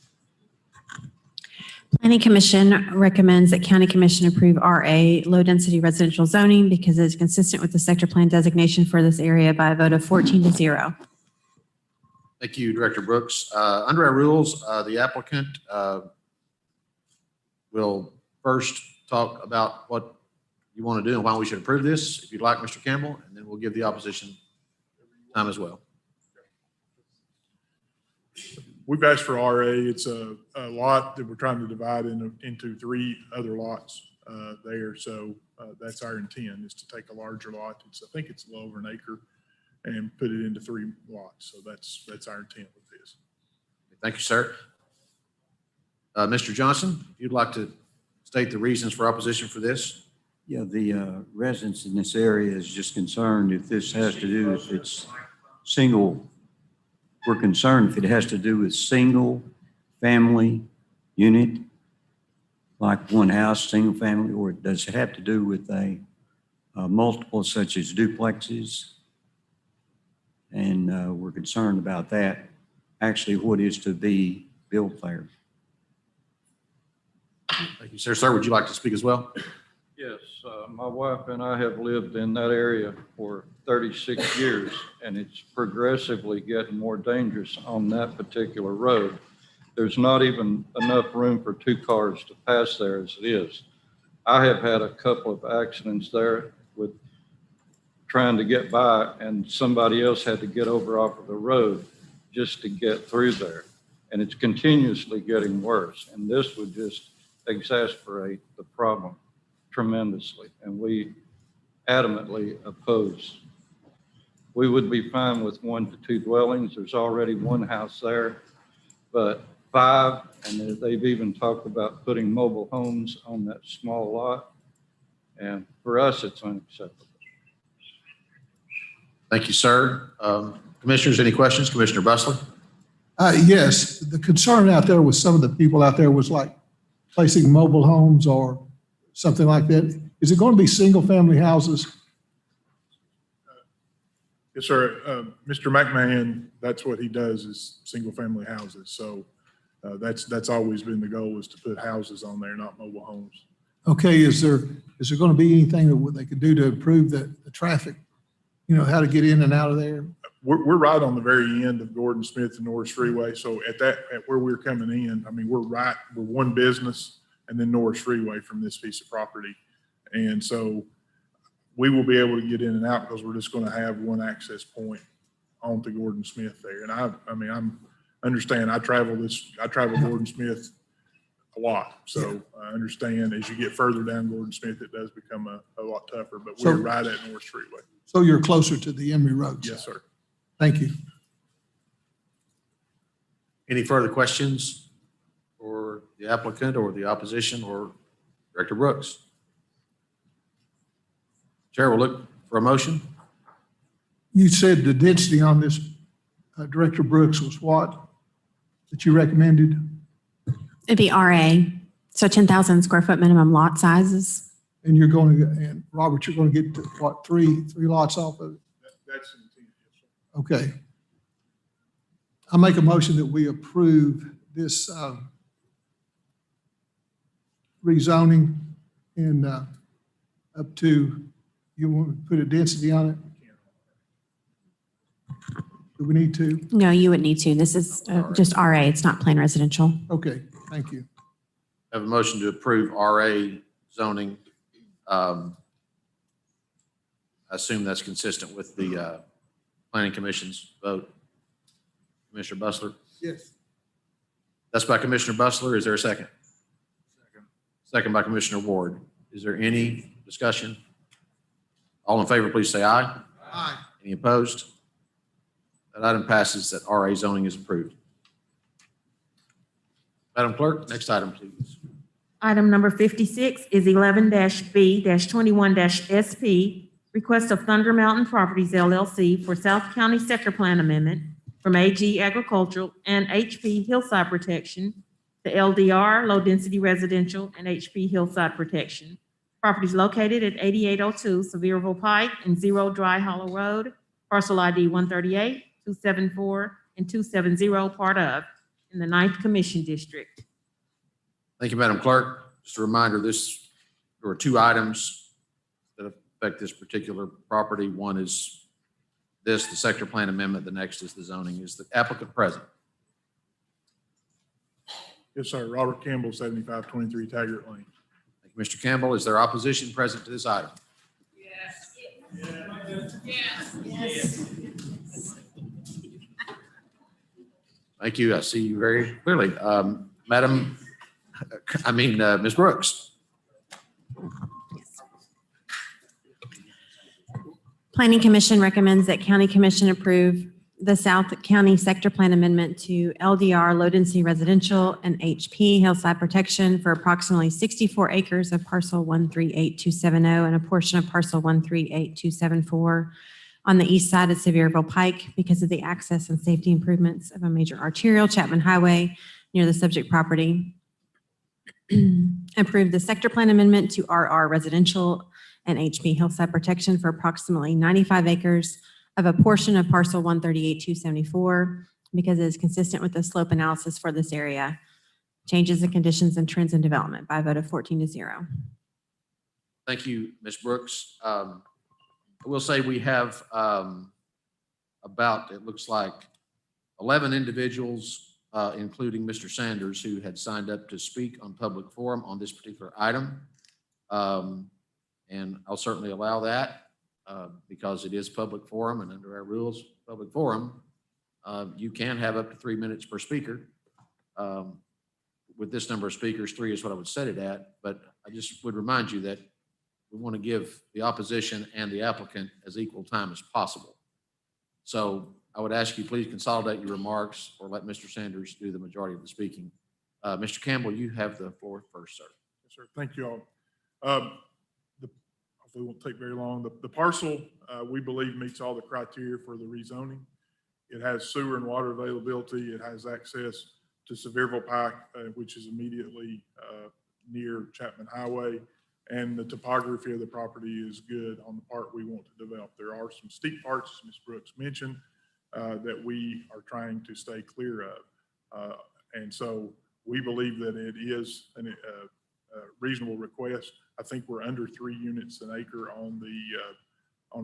Planning Commission recommends that County Commission approve RA low-density residential zoning because it is consistent with the sector plan designation for this area by a vote of 14-0. Thank you, Director Brooks. Under our rules, the applicant will first talk about what you want to do and why we should approve this, if you'd like, Mr. Campbell, and then we'll give the opposition time as well. We've asked for RA. It's a lot that we're trying to divide into 3 other lots there. So that's our intent, is to take a larger lot. I think it's a little over an acre, and put it into 3 lots. So that's our intent with this. Thank you, sir. Mr. Johnson, if you'd like to state the reasons for opposition for this. Yeah, the residents in this area is just concerned if this has to do, if it's single, we're concerned if it has to do with single family unit, like one house, single family, or does it have to do with a multiple such as duplexes? And we're concerned about that, actually what is to be built there. Thank you, sir. Sir, would you like to speak as well? Yes, my wife and I have lived in that area for 36 years, and it's progressively getting more dangerous on that particular road. There's not even enough room for 2 cars to pass there as it is. I have had a couple of accidents there with trying to get by, and somebody else had to get over off of the road just to get through there. And it's continuously getting worse, and this would just exasperate the problem tremendously, and we adamantly oppose. We would be fine with 1 to 2 dwellings. There's already 1 house there, but 5, and they've even talked about putting mobile homes on that small lot. And for us, it's unacceptable. Thank you, sir. Commissioners, any questions? Commissioner Bustler? Yes, the concern out there with some of the people out there was like placing mobile homes or something like that. Is it going to be single-family houses? Yes, sir. Mr. McMahon, that's what he does, is single-family houses. So that's always been the goal, is to put houses on there, not mobile homes. Okay, is there going to be anything that they could do to improve the traffic? You know, how to get in and out of there? we're right on the very end of Gordon Smith and Norris Freeway. So at where we're coming in, I mean, we're one business and then Norris Freeway from this piece of property. And so we will be able to get in and out because we're just going to have one access point onto Gordon Smith there. And I understand I travel Gordon Smith a lot. So I understand as you get further down Gordon Smith, it does become a lot tougher, but we're right at Norris Freeway. So you're closer to the Emory Road? Yes, sir. Thank you. Any further questions for the applicant or the opposition or Director Brooks? Chair will look for a motion. You said the density on this, Director Brooks, was what that you recommended? It'd be RA, so 10,000 square foot minimum lot sizes. And you're going to, and Robert, you're going to get to, what, three lots off of it? That's the intent, yes, sir. Okay. I make a motion that we approve this rezoning and up to, you want to put a density on it? Do we need to? No, you would need to. This is just RA. It's not plain residential. Okay, thank you. I have a motion to approve RA zoning. I assume that's consistent with the Planning Commission's vote. Commissioner Bustler? Yes. That's by Commissioner Bustler. Is there a second? Second by Commissioner Ward. Is there any discussion? All in favor, please say aye. Aye. Any opposed? That item passes. That RA zoning is approved. Madam Clerk, next item, please. Item number 56 is 11-B-21-SP, request of Thunder Mountain Properties LLC for South County Sector Plan Amendment from AG Agricultural and HP Hillside Protection to LDR, Low Density Residential, and HP Hillside Protection. Properties located at 8802 Sevierville Pike and 0 Dry Hollow Road, parcel ID 138, 274, and 270, part of, in the 9th Commission District. Thank you, Madam Clerk. Just a reminder, there are two items that affect this particular property. One is the sector plan amendment. The next is the zoning. Is the applicant present? Yes, sir. Robert Campbell, 7523 Taggart Lane. Thank you, Mr. Campbell. Is there opposition present to this item? Thank you. I see you very clearly. Ms. Brooks. Planning Commission recommends that County Commission approve the South County Sector Plan Amendment to LDR Low Density Residential and HP Hillside Protection for approximately 64 acres of parcel 138270 and a portion of parcel 138274 on the east side of Sevierville Pike because of the access and safety improvements of a major arterial Chapman Highway near the subject property. Approve the Sector Plan Amendment to RR Residential and HP Hillside Protection for approximately 95 acres of a portion of parcel 138274 because it is consistent with the slope analysis for this area. Changes in conditions and trends in development by a vote of 14-0. Thank you, Ms. Brooks. I will say we have about, it looks like 11 individuals, including Mr. Sanders, who had signed up to speak on public forum on this particular item. And I'll certainly allow that because it is public forum, and under our rules, public forum, you can have up to 3 minutes per speaker. With this number of speakers, 3 is what I would set it at, but I just would remind you that we want to give the opposition and the applicant as equal time as possible. So I would ask you, please consolidate your remarks or let Mr. Sanders do the majority of the speaking. Mr. Campbell, you have the floor first, sir. Yes, sir. Thank you all. Hopefully it won't take very long. The parcel, we believe, meets all the criteria for the rezoning. It has sewer and water availability. It has access to Sevierville Pike, which is immediately near Chapman Highway. And the topography of the property is good on the part we want to develop. There are some steep parts, as Ms. Brooks mentioned, that we are trying to stay clear of. And so we believe that it is a reasonable request. I think we're under 3 units an acre on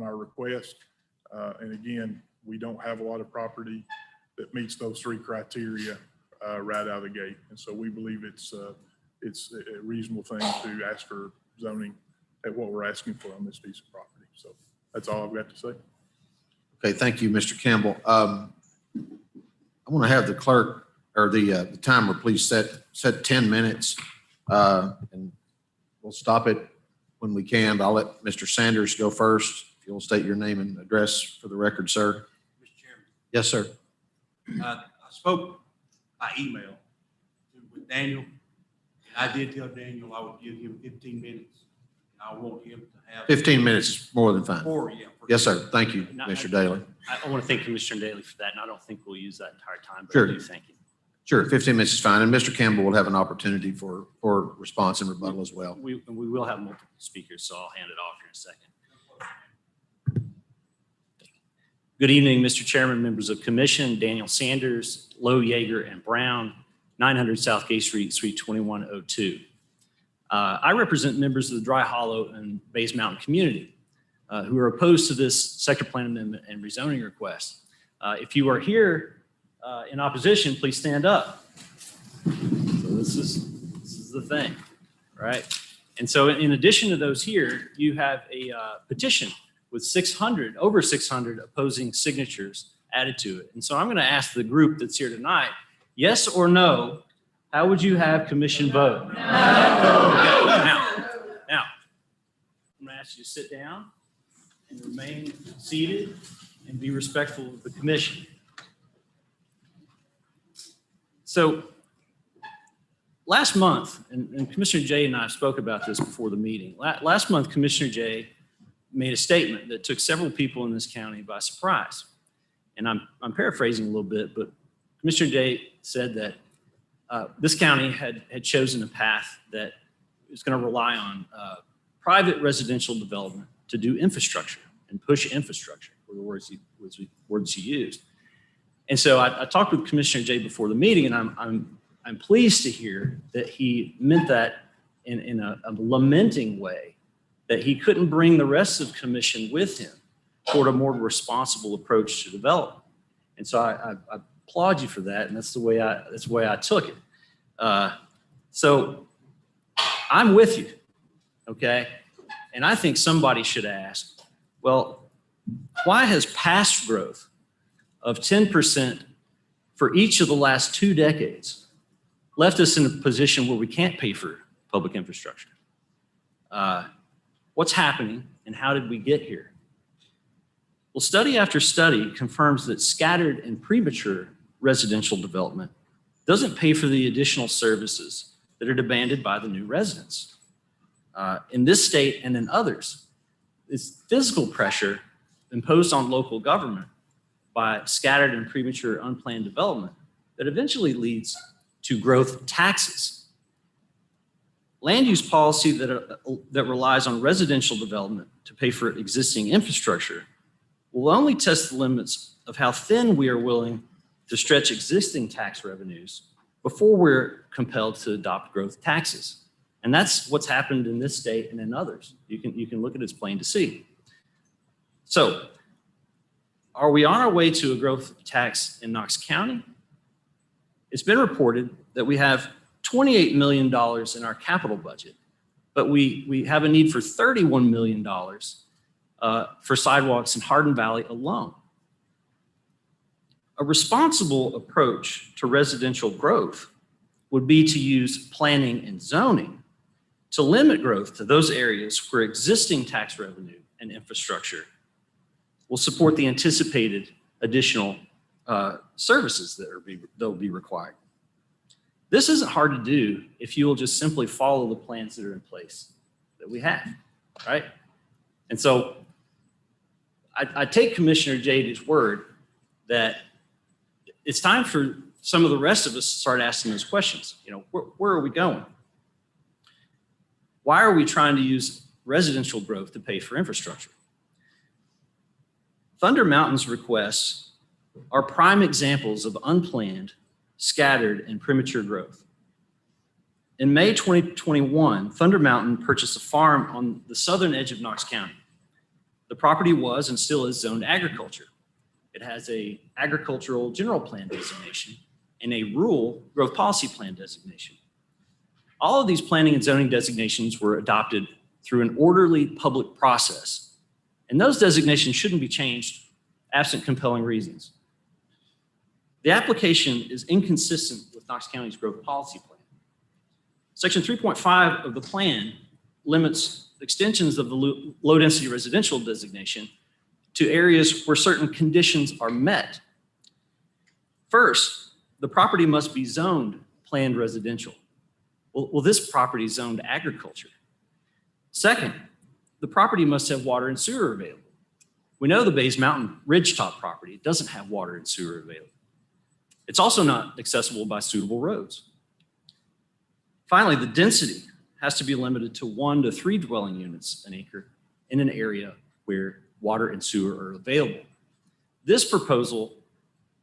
our request. And again, we don't have a lot of property that meets those three criteria right out of the gate. And so we believe it's a reasonable thing to ask for zoning at what we're asking for on this piece of property. So that's all I've got to say. Okay, thank you, Mr. Campbell. I want to have the clerk or the timer please set 10 minutes, and we'll stop it when we can. But I'll let Mr. Sanders go first. If you'll state your name and address for the record, sir. Mr. Chairman, Yes, sir. I spoke by email with Daniel. And I did tell Daniel I would give him 15 minutes. I want him to have. 15 minutes is more than fine. Yeah. Yes, sir. Thank you, Mr. Daly. I want to thank Commissioner Daly for that, and I don't think we'll use that entire time, but Sure. I do thank you. Sure, 15 minutes is fine. And Mr. Campbell will have an opportunity for response and rebuttal as well. We will have multiple speakers, so I'll hand it off here in a second. Good evening, Mr. Chairman, members of commission, Daniel Sanders, Lowe, Yeager, and Brown, 900 South Gay Street, Suite 2102. I represent members of the Dry Hollow and Bays Mountain community who are opposed to this sector plan amendment and rezoning request. If you are here in opposition, please stand up. So this is the thing, right? And so in addition to those here, you have a petition with over 600 opposing signatures added to it. And so I'm going to ask the group that's here tonight, yes or no, how would you have commission vote? No. Now, I'm going to ask you to sit down and remain seated and be respectful of the commission. So last month, and Commissioner Jay and I spoke about this before the meeting. Last month, Commissioner Jay made a statement that took several people in this county by surprise. And I'm paraphrasing a little bit, but Commissioner Jay said that this county had chosen a path that is going to rely on private residential development to do infrastructure and push infrastructure, were the words he used. And so I talked with Commissioner Jay before the meeting, and I'm pleased to hear that he meant that in a lamenting way, that he couldn't bring the rest of the commission with him toward a more responsible approach to development. And so I applaud you for that, and that's the way I took it. So I'm with you, okay? And I think somebody should ask, well, why has past growth of 10% for each of the last 2 decades left us in a position where we can't pay for public infrastructure? What's happening and how did we get here? Well, study after study confirms that scattered and premature residential development doesn't pay for the additional services that are demanded by the new residents. In this state and in others, it's physical pressure imposed on local government by scattered and premature unplanned development that eventually leads to growth taxes. Land use policy that relies on residential development to pay for existing infrastructure will only test the limits of how thin we are willing to stretch existing tax revenues before we're compelled to adopt growth taxes. And that's what's happened in this state and in others. You can look at it, it's plain to see. So, are we on our way to a growth tax in Knox County? It's been reported that we have $28 million in our capital budget, but we have a need for $31 million for sidewalks in Hardin Valley alone. A responsible approach to residential growth would be to use planning and zoning to limit growth to those areas where existing tax revenue and infrastructure will support the anticipated additional services that will be required. This isn't hard to do if you will just simply follow the plans that are in place that we have, right? And so I take Commissioner Jady's word that it's time for some of the rest of us to start asking those questions. You know, where are we going? Why are we trying to use residential growth to pay for infrastructure? Thunder Mountain's requests are prime examples of unplanned, scattered, and premature growth. In May 2021, Thunder Mountain purchased a farm on the southern edge of Knox County. The property was and still is zoned agriculture. It has a agricultural general plan designation and a rural growth policy plan designation. All of these planning and zoning designations were adopted through an orderly public process, and those designations shouldn't be changed absent compelling reasons. The application is inconsistent with Knox County's growth policy plan. Section 3.5 of the plan limits extensions of the low-density residential designation to areas where certain conditions are met. First, the property must be zoned planned residential. Well, this property is zoned agriculture. Second, the property must have water and sewer available. We know the Bays Mountain Ridgetop property doesn't have water and sewer available. It's also not accessible by suitable roads. Finally, the density has to be limited to 1 to 3 dwelling units an acre in an area where water and sewer are available. This proposal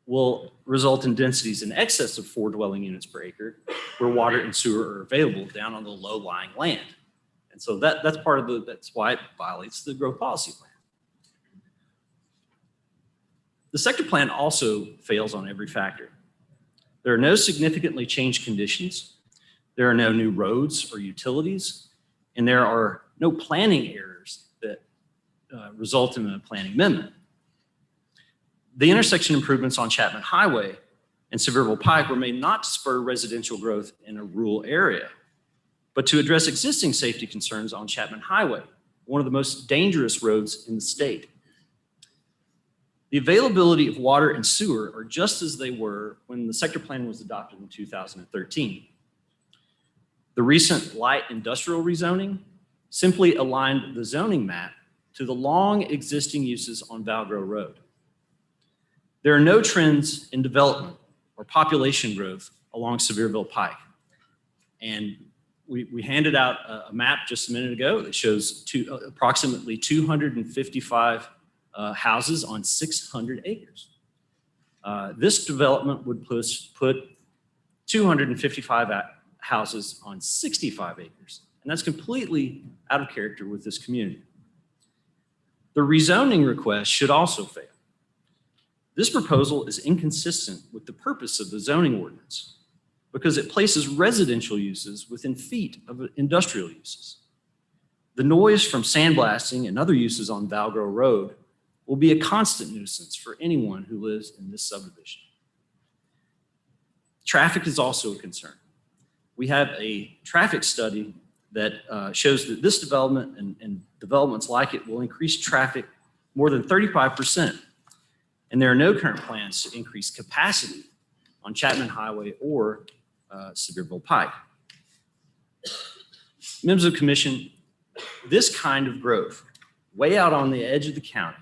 will result in densities in excess of 4 dwelling units per acre where water and sewer are available down on the low-lying land. And so that's why it violates the growth policy plan. The sector plan also fails on every factor. There are no significantly changed conditions. There are no new roads or utilities, and there are no planning errors that result in a planning amendment. The intersection improvements on Chapman Highway and Sevierville Pike were made not to spur residential growth in a rural area, but to address existing safety concerns on Chapman Highway, one of the most dangerous roads in the state. The availability of water and sewer are just as they were when the sector plan was adopted in 2013. The recent light industrial rezoning simply aligned the zoning map to the long existing uses on Valgrove Road. There are no trends in development or population growth along Sevierville Pike. And we handed out a map just a minute ago that shows approximately 255 houses on 600 acres. This development would put 255 houses on 65 acres. And that's completely out of character with this community. The rezoning request should also fail. This proposal is inconsistent with the purpose of the zoning ordinance because it places residential uses within feet of industrial uses. The noise from sandblasting and other uses on Valgrove Road will be a constant nuisance for anyone who lives in this subdivision. Traffic is also a concern. We have a traffic study that shows that this development and developments like it will increase traffic more than 35%. And there are no current plans to increase capacity on Chapman Highway or Sevierville Pike. Members of the commission, this kind of growth, way out on the edge of the county,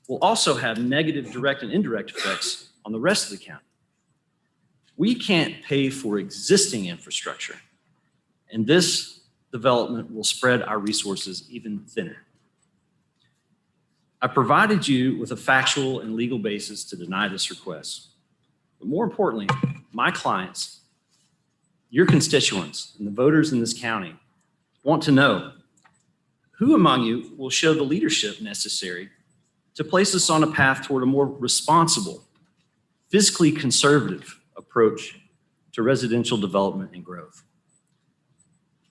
will also have negative direct and indirect effects on the rest of the county. We can't pay for existing infrastructure, and this development will spread our resources even thinner. I provided you with a factual and legal basis to deny this request. But more importantly, my clients, your constituents, and the voters in this county want to know who among you will show the leadership necessary to place us on a path toward a more responsible, fiscally conservative approach to residential development and growth.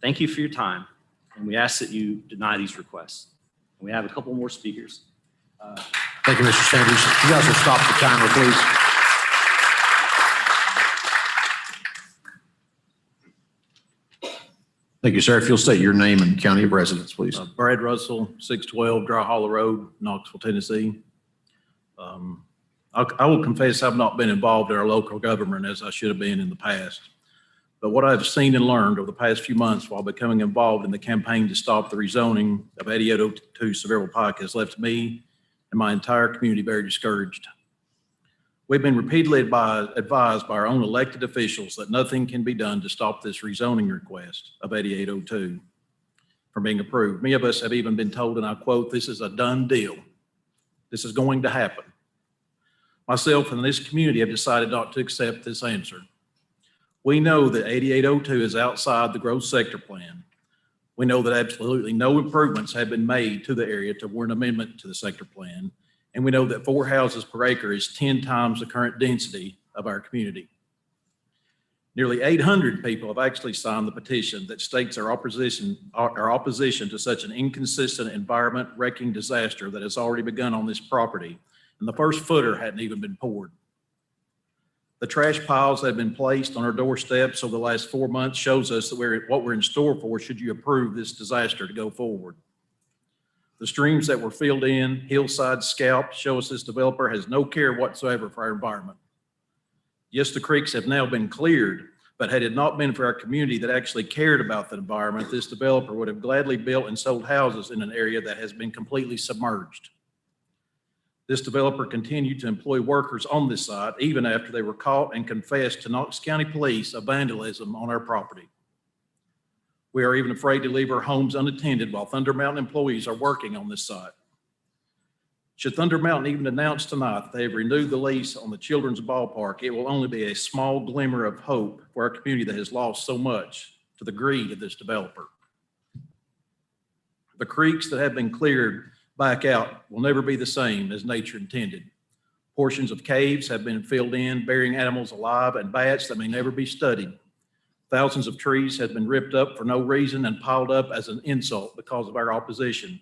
Thank you for your time, and we ask that you deny these requests. And we have a couple more speakers. Thank you, Mr. Sanders. You guys will stop the timer, please. Thank you, sir. If you'll state your name and county of residence, please. Brad Russell, 612 Dry Hollow Road, Knoxville, Tennessee. I will confess I've not been involved in our local government as I should have been in the past. But what I've seen and learned over the past few months while becoming involved in the campaign to stop the rezoning of 8802 Sevierville Pike has left me and my entire community very discouraged. We've been repeatedly advised by our own elected officials that nothing can be done to stop this rezoning request of 8802 from being approved. Many of us have even been told, and I quote, "This is a done deal. This is going to happen." Myself and this community have decided not to accept this answer. We know that 8802 is outside the growth sector plan. We know that absolutely no improvements have been made to the area to warrant amendment to the sector plan. And we know that 4 houses per acre is 10 times the current density of our community. Nearly 800 people have actually signed the petition that states our opposition to such an inconsistent environment wrecking disaster that has already begun on this property, and the first footer hadn't even been poured. The trash piles that have been placed on our doorsteps over the last 4 months shows us that what we're in store for should you approve this disaster to go forward. The streams that were filled in, hillsides scalped, show us this developer has no care whatsoever for our environment. Yes, the creeks have now been cleared, but had it not been for our community that actually cared about the environment, this developer would have gladly built and sold houses in an area that has been completely submerged. This developer continued to employ workers on this site even after they were caught and confessed to Knox County Police of vandalism on our property. We are even afraid to leave our homes unattended while Thunder Mountain employees are working on this site. Should Thunder Mountain even announce tonight that they have renewed the lease on the children's ballpark, it will only be a small glimmer of hope for our community that has lost so much to the greed of this developer. The creeks that have been cleared back out will never be the same as nature intended. Portions of caves have been filled in, burying animals alive and bats that may never be studied. Thousands of trees have been ripped up for no reason and piled up as an insult because of our opposition.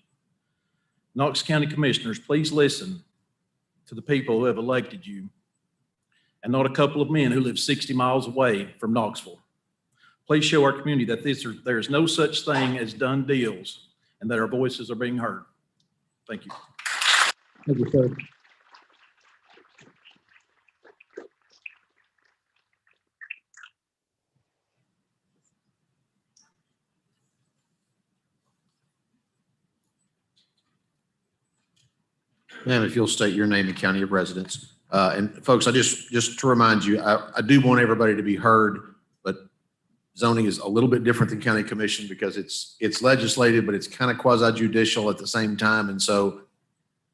Knox County Commissioners, please listen to the people who have elected you and not a couple of men who live 60 miles away from Knoxville. Please show our community that there is no such thing as done deals and that our voices are being heard. Thank you. Thank you, sir. Ma'am, if you'll state your name and county of residence. And folks, just to remind you, I do want everybody to be heard, but zoning is a little bit different than county commission because it's legislative, but it's kind of quasi judicial at the same time. And so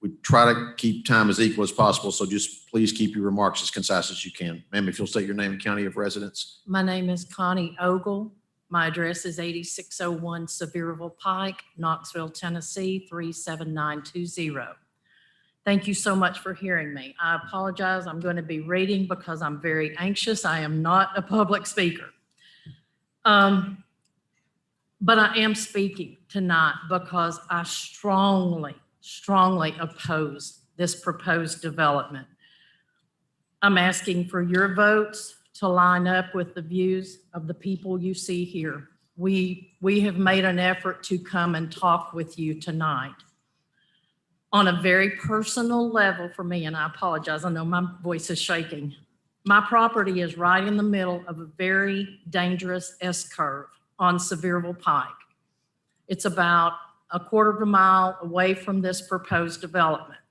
we try to keep time as equal as possible. So just please keep your remarks as concise as you can. Ma'am, if you'll state your name and county of residence. My name is Connie Ogle. My address is 8601 Sevierville Pike, Knoxville, Tennessee, 37920. Thank you so much for hearing me. I apologize. I'm going to be reading because I'm very anxious. I am not a public speaker. But I am speaking tonight because I strongly oppose this proposed development. I'm asking for your votes to line up with the views of the people you see here. We have made an effort to come and talk with you tonight. On a very personal level for me, and I apologize, I know my voice is shaking. My property is right in the middle of a very dangerous S-curve on Sevierville Pike. It's about a quarter of a mile away from this proposed development.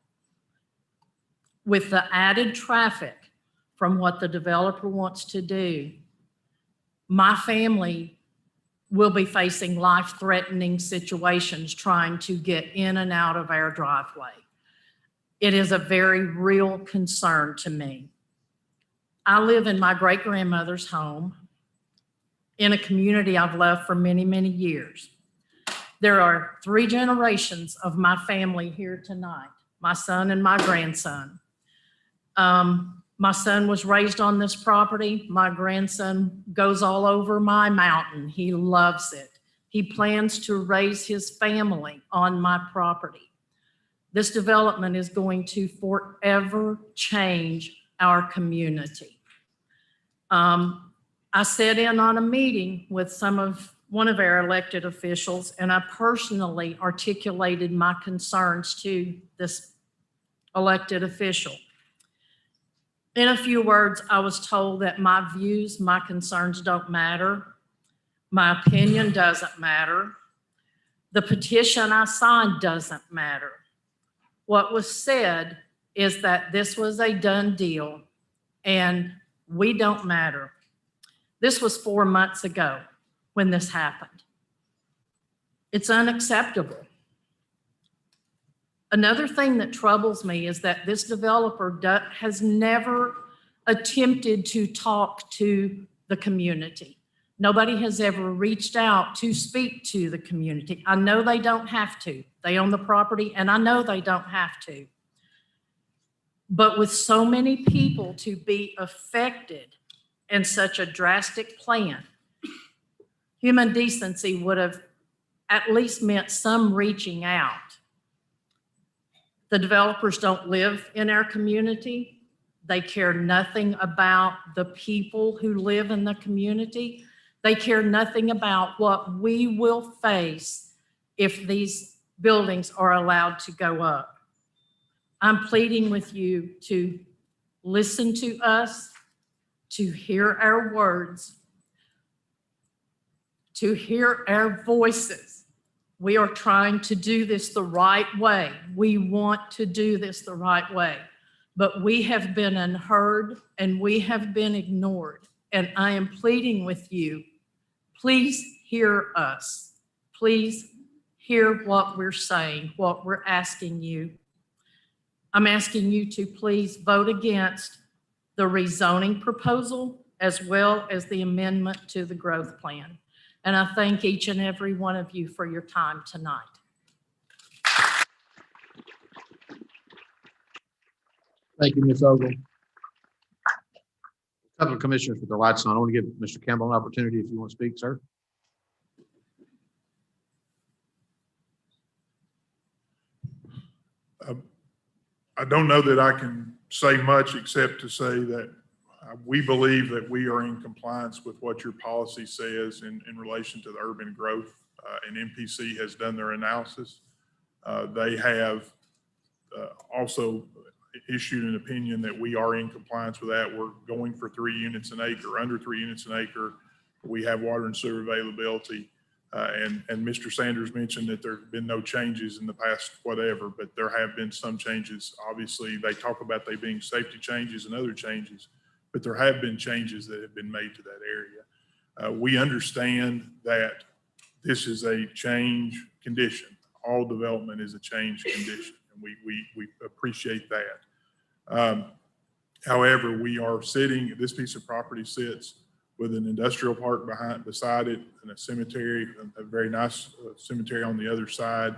With the added traffic from what the developer wants to do, my family will be facing life-threatening situations trying to get in and out of our driveway. It is a very real concern to me. I live in my great-grandmother's home in a community I've loved for many, many years. There are 3 generations of my family here tonight, my son and my grandson. My son was raised on this property. My grandson goes all over my mountain. He loves it. He plans to raise his family on my property. This development is going to forever change our community. I sat in on a meeting with one of our elected officials, and I personally articulated my concerns to this elected official. In a few words, I was told that my views, my concerns don't matter. My opinion doesn't matter. The petition I signed doesn't matter. What was said is that this was a done deal and we don't matter. This was 4 months ago when this happened. It's unacceptable. Another thing that troubles me is that this developer has never attempted to talk to the community. Nobody has ever reached out to speak to the community. I know they don't have to. They own the property, and I know they don't have to. But with so many people to be affected in such a drastic plan, human decency would have at least meant some reaching out. The developers don't live in our community. They care nothing about the people who live in the community. They care nothing about what we will face if these buildings are allowed to go up. I'm pleading with you to listen to us, to hear our words, to hear our voices. We are trying to do this the right way. We want to do this the right way, but we have been unheard and we have been ignored. And I am pleading with you, please hear us. Please hear what we're saying, what we're asking you. I'm asking you to please vote against the rezoning proposal as well as the amendment to the growth plan. And I thank each and every one of you for your time tonight. Thank you, Ms. Ogle. A couple of commissioners with their lights on. I want to give Mr. Campbell an opportunity if you want to speak, sir. I don't know that I can say much except to say that we believe that we are in compliance with what your policy says in relation to the urban growth, and MPC has done their analysis. They have also issued an opinion that we are in compliance with that. We're going for 3 units an acre, under 3 units an acre. We have water and sewer availability. And Mr. Sanders mentioned that there have been no changes in the past whatever, but there have been some changes. Obviously, they talk about they being safety changes and other changes, but there have been changes that have been made to that area. We understand that this is a change condition. All development is a change condition, and we appreciate that. However, we are sitting, this piece of property sits with an industrial park beside it, and a cemetery, a very nice cemetery on the other side,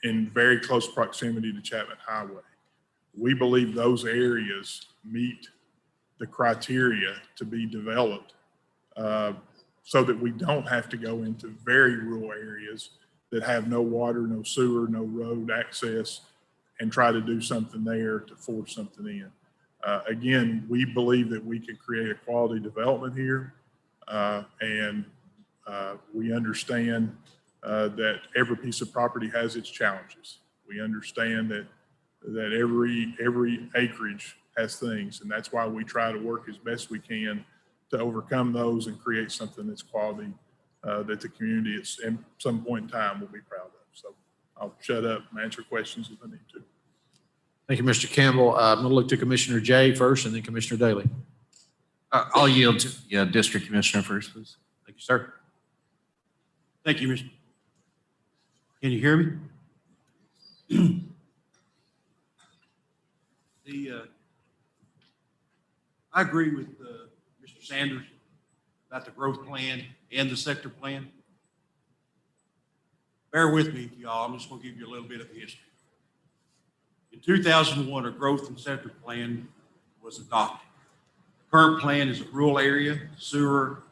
in very close proximity to Chapman Highway. We believe those areas meet the criteria to be developed so that we don't have to go into very rural areas that have no water, no sewer, no road access, and try to do something there to force something in. Again, we believe that we can create a quality development here, and we understand that every piece of property has its challenges. We understand that every acreage has things, and that's why we try to work as best we can to overcome those and create something that's quality that the community at some point in time will be proud of. So I'll shut up and answer questions if I need to. Thank you, Mr. Campbell. I'm going to look to Commissioner Jay first and then Commissioner Daly. I'll yield to District Commissioner first, please. Thank you, sir. Thank you, Mr. Can you hear me? I agree with Mr. Sanders about the growth plan and the sector plan. Bear with me, y'all. I'm just going to give you a little bit of history. In 2001, a growth and sector plan was adopted. The current plan is a rural area. Sewer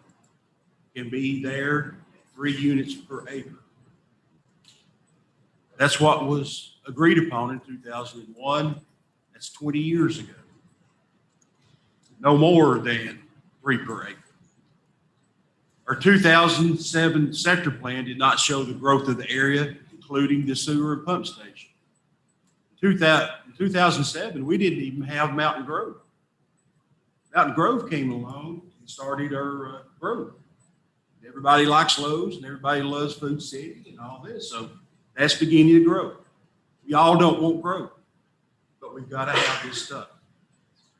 can be there, 3 units per acre. That's what was agreed upon in 2001. That's 20 years ago. No more than 3 per acre. Our 2007 sector plan did not show the growth of the area, including the sewer and pump station. In 2007, we didn't even have Mountain Grove. Mountain Grove came along and started our growth. Everybody likes Lowe's and everybody loves Food City and all this. So that's beginning to grow. We all don't want growth, but we've got to have this stuff.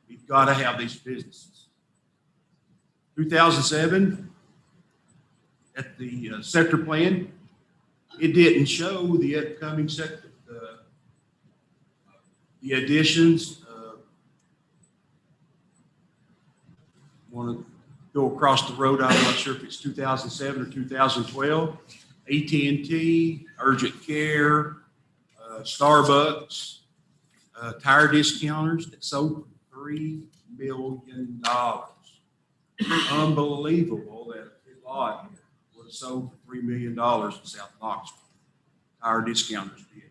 We've got to have these businesses. 2007, at the sector plan, it didn't show the upcoming sector, the additions. Want to go across the road? I'm not sure if it's 2007 or 2012. AT&T, Urgent Care, Starbucks, tire discounters that sold for $3 million. Unbelievable that a lot would have sold for $3 million in South Knoxville. Tire discounters did.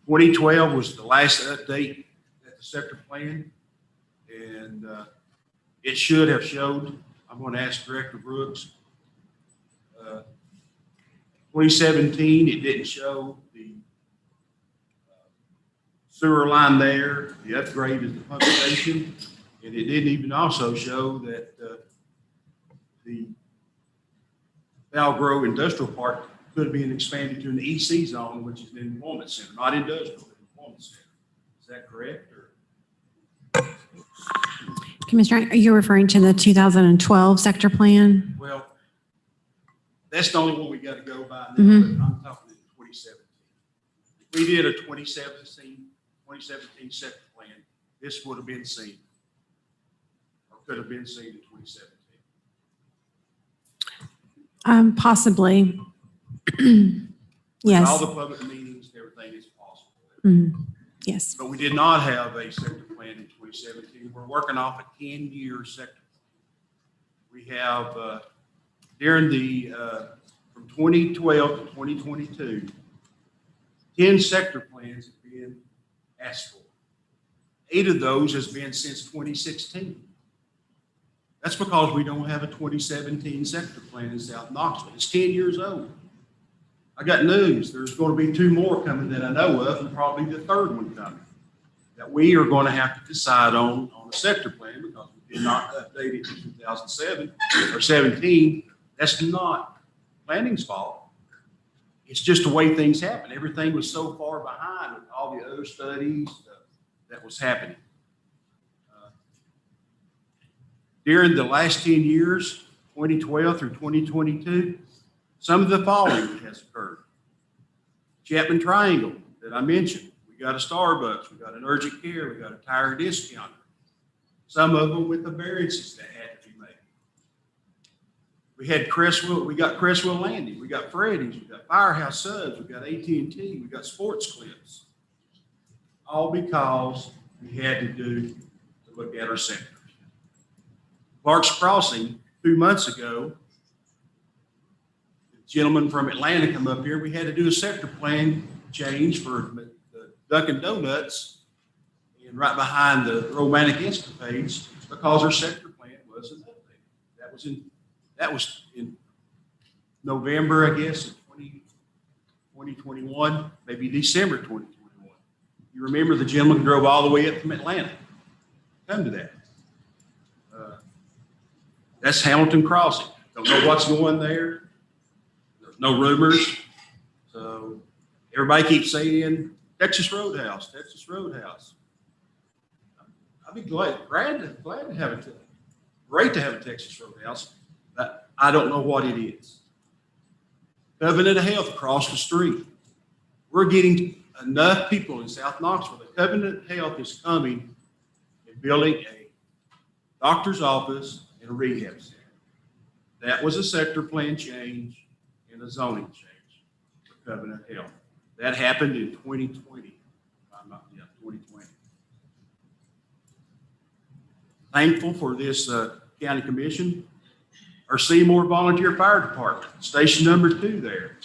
2012 was the last update at the sector plan, and it should have showed. I'm going to ask Director Brooks. 2017, it didn't show the sewer line there, the upgrade of the pump station, and it didn't even also show that the Val Grove Industrial Park could be expanded to an EC zone, which is an employment center, not industrial, but employment center. Is that correct? Or? Commissioner, are you referring to the 2012 sector plan? Well, that's the only one we got to go by now, Mhm. but I'm talking in 2017. If we did a 2017 sector plan, this would have been seen, or could have been seen in 2017. Possibly. With Yes. all the public meetings, everything is possible. Yes. But we did not have a sector plan in 2017. We're working off a 10-year sector plan. We have, during the, from 2012 to 2022, 10 sector plans have been asked for. 8 of those has been since 2016. That's because we don't have a 2017 sector plan in South Knoxville. It's 10 years old. I got news. There's going to be 2 more coming that I know of, and probably the 3rd one coming, that we are going to have to decide on a sector plan because we did not update it in 2007 or 17. That's not planning's fault. It's just the way things happen. Everything was so far behind with all the other studies that was happening. During the last 10 years, 2012 through 2022, some of the following has occurred. Chapman Triangle that I mentioned. We got a Starbucks, we got an urgent care, we got a tire discounter. Some of them with the variances that had to be made. We had Crestwell, we got Crestwell Landing, we got Freddy's, we got Firehouse Subs, we got AT&T, we got Sports Clips. All because we had to look at our sectors. Clark's Crossing, 2 months ago, the gentleman from Atlanta come up here, we had to do a sector plan change for the Dunkin' Donuts and right behind the Romantic Escapades because our sector plan wasn't updated. That was in November, I guess, of 2021, maybe December 2021. You remember the gentleman who drove all the way up from Atlanta. Come to that. That's Hamilton Crossing. Don't know what's going there. There's no rumors. So everybody keeps saying Texas Roadhouse, Texas Roadhouse. I'd be glad to have it. Great to have a Texas Roadhouse. But I don't know what it is. Covenant of Health across the street. We're getting enough people in South Knoxville. The Covenant of Health is coming and building a doctor's office and a rehab center. That was a sector plan change and a zoning change for Covenant Health. That happened in 2020. 2020. Thankful for this county commission. Our Seymour Volunteer Fire Department, station number 2 there.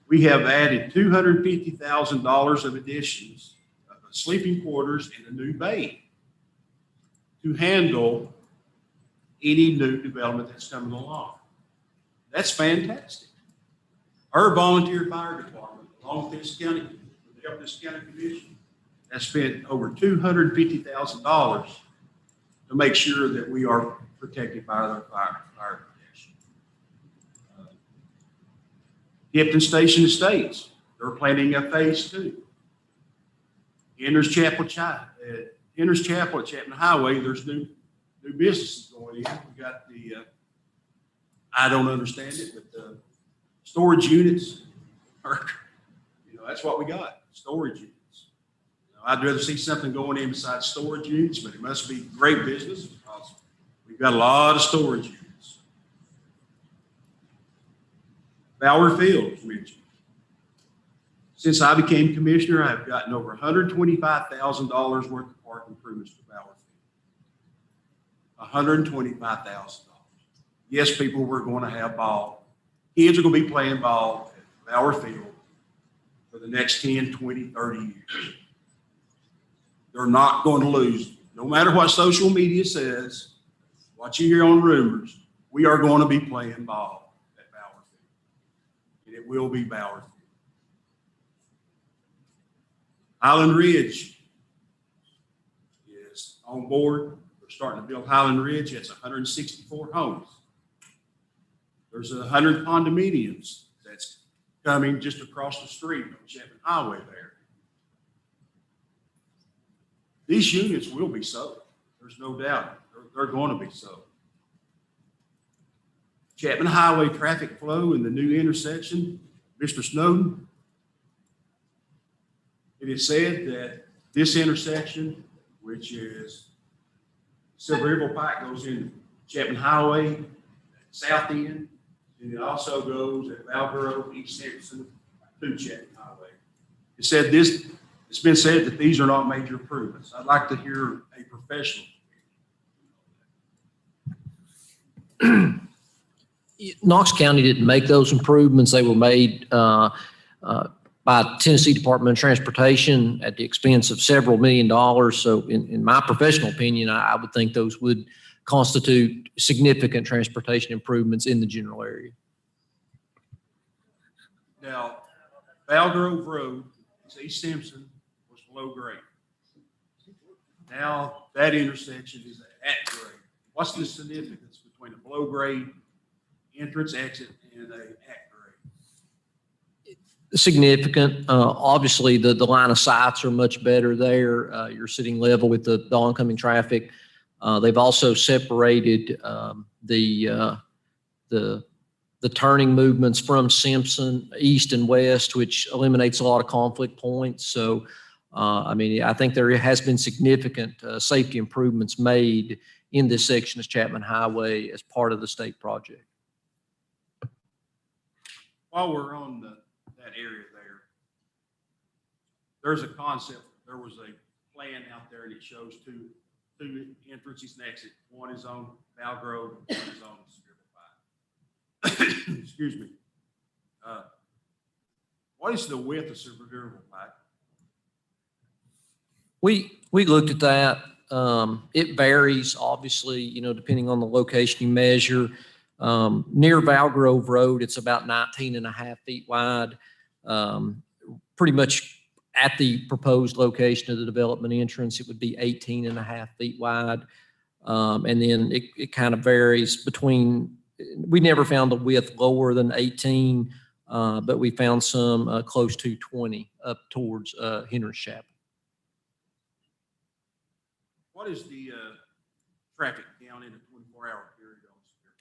We have added $250,000 of additions, sleeping quarters and a new bay to handle any new development that's coming along. That's fantastic. Our volunteer fire department, along with this county, with the help of this county commission, has spent over $250,000 to make sure that we are protected by the fire protection. Gipton Station Estates, they're planning a phase 2. Hender's Chapel at Chapman Highway, there's new businesses going in. We got the, I don't understand it, but the storage units are, that's what we got, storage units. I'd rather see something going in besides storage units, but it must be great business because we've got a lot of storage units. Bower Field was mentioned. Since I became commissioner, I've gotten over $125,000 worth of park improvements to Bauer Field. $125,000. Yes, people were going to have ball. Kids are going to be playing ball at Bauer Field for the next 10, 20, 30 years. They're not going to lose. No matter what social media says, what you hear on rumors, we are going to be playing ball at Bauer Field. And it will be Bauer Field. Highland Ridge is on board. We're starting to build Highland Ridge. It's 164 homes. There's 100 condominiums that's coming just across the street on Chapman Highway there. These units will be sold. There's no doubt. They're going to be sold. Chapman Highway traffic flow in the new intersection, Mr. Snowden, it is said that this intersection, which is Silver River Pike, goes in Chapman Highway, south end, and it also goes at Valgrove, East Simpson, to Chapman Highway. It's been said that these are not major improvements. I'd like to hear a professional. Knox County didn't make those improvements. They were made by Tennessee Department of Transportation at the expense of several $1 million. So in my professional opinion, I would think those would constitute significant transportation improvements in the general area. Now, Valgrove Road, East Simpson, was below grade. Now that intersection is at grade. What's the significance between a below grade entrance exit and a at grade? Significant. Obviously, the line of sights are much better there. You're sitting level with the oncoming traffic. They've also separated the turning movements from Simpson east and west, which eliminates a lot of conflict points. So, I mean, I think there has been significant safety improvements made in this section of Chapman Highway as part of the state project. While we're on that area there's a concept. There was a plan out there, and it shows two entrances and exit. One is on Valgrove, one is on Silver Pike. Excuse me. What is the width of Silver Pike? We looked at that. It varies, obviously, depending on the location you measure. Near Valgrove Road, it's about 19.5 feet wide. Pretty much at the proposed location of the development entrance, it would be 18.5 feet wide. And then it kind of varies between, we never found the width lower than 18, but we found some close to 20 up towards Henry's Chapel. What is the traffic count in a 24-hour period on Silver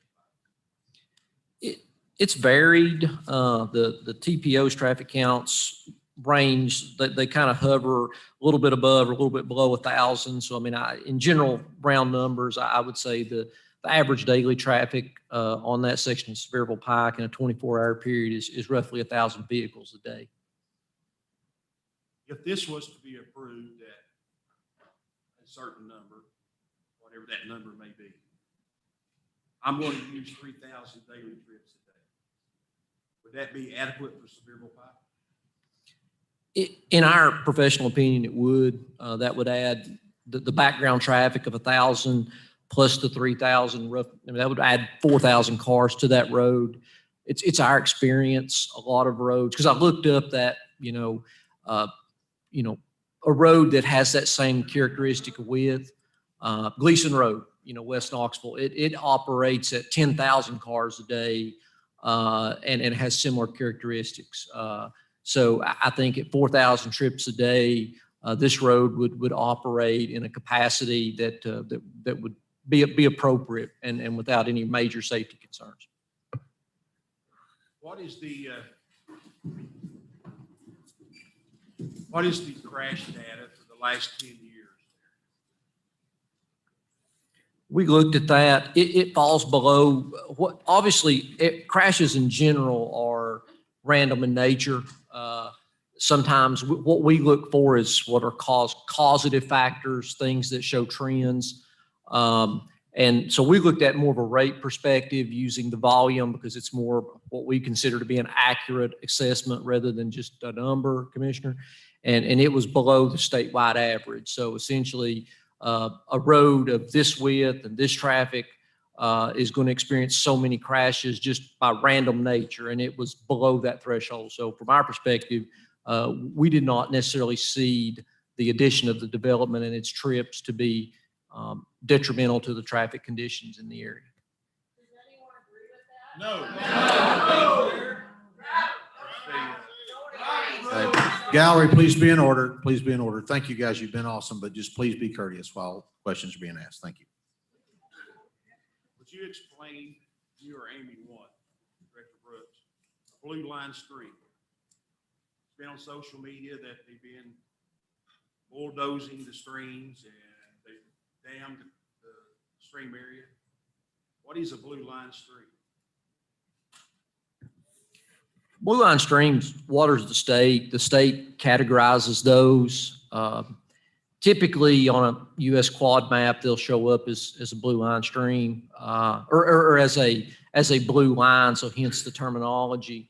Pike? It's varied. The TPO's traffic counts range, they kind of hover a little bit above or a little bit below 1,000. So, I mean, in general, round numbers, I would say the average daily traffic on that section of Sevierville Pike in a 24-hour period is roughly 1,000 vehicles a day. If this was to be approved at a certain number, whatever that number may be, I'm going to use 3,000 daily trips a day. Would that be adequate for Sevierville Pike? In our professional opinion, it would. That would add the background traffic of 1,000 plus the 3,000. That would add 4,000 cars to that road. It's our experience. A lot of roads, because I looked up that a road that has that same characteristic of width, Gleason Road, West Knoxville. It operates at 10,000 cars a day, and it has similar characteristics. So I think at 4,000 trips a day, this road would operate in a capacity that would be appropriate and without any major safety concerns. What is the crash data for the last 10 years? We looked at that. It falls below what, obviously, crashes in general are random in nature. Sometimes what we look for is what are causative factors, things that show trends. And so we looked at more of a rate perspective using the volume because it's more what we consider to be an accurate assessment rather than just a number, Commissioner. And it was below the statewide average. So essentially, a road of this width and this traffic is going to experience so many crashes just by random nature, and it was below that threshold. So from our perspective, we did not necessarily see the addition of the development and its trips to be detrimental to the traffic conditions in the area. Gallery, please be in order. Please be in order. Thank you, guys. You've been awesome, but just please be courteous while questions are being asked. Thank you. Would you explain, you or Amy, what, Director Brooks, a blue line stream? It's been on social media that they've been bulldozing the streams and they dammed the stream area. What is a blue line stream? Blue line streams waters the state. The state categorizes those. Typically on a U.S. quad map, they'll show up as a blue line stream or as a blue line, so hence the terminology.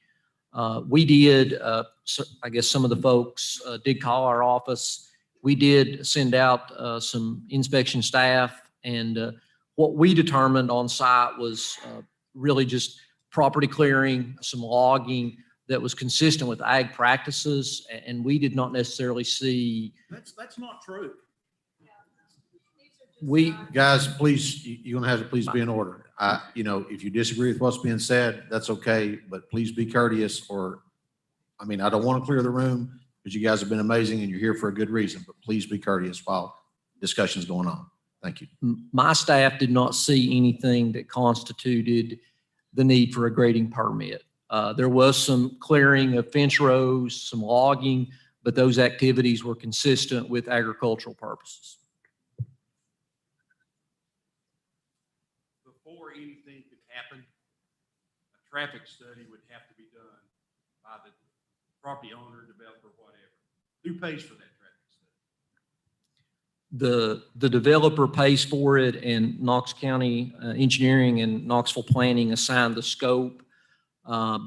We did, I guess some of the folks did call our office. We did send out some inspection staff, and what we determined on site was really just property clearing, some logging that was consistent with ag practices, and we did not necessarily see. That's not true. Guys, please, you're gonna have to please be in order. If you disagree with what's being said, that's okay, but please be courteous I don't want to clear the room because you guys have been amazing and you're here for a good reason, but please be courteous while discussion's going on. Thank you. My staff did not see anything that constituted the need for a grading permit. There was some clearing of fence rows, some logging, but those activities were consistent with agricultural purposes. Before anything could happen, a traffic study would have to be done by the property owner, developer, whatever. Who pays for that traffic study? The developer pays for it, and Knox County Engineering and Knoxville Planning assigned the scope.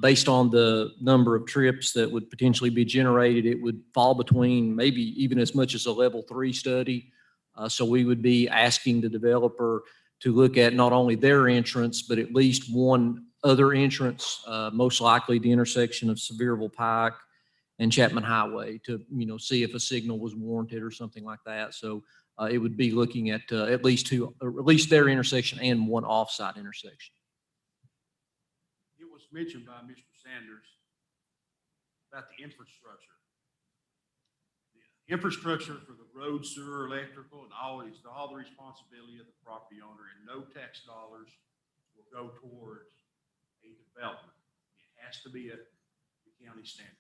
Based on the number of trips that would potentially be generated, it would fall between maybe even as much as a level 3 study. So we would be asking the developer to look at not only their entrance, but at least one other entrance, most likely the intersection of Sevierville Pike and Chapman Highway, to see if a signal was warranted or something like that. So it would be looking at at least their intersection and one off-site intersection. It was mentioned by Mr. Sanders about the infrastructure. The infrastructure for the road, sewer, electrical, and all the responsibility of the property owner, and no tax dollars will go towards a development. It has to be a county standard.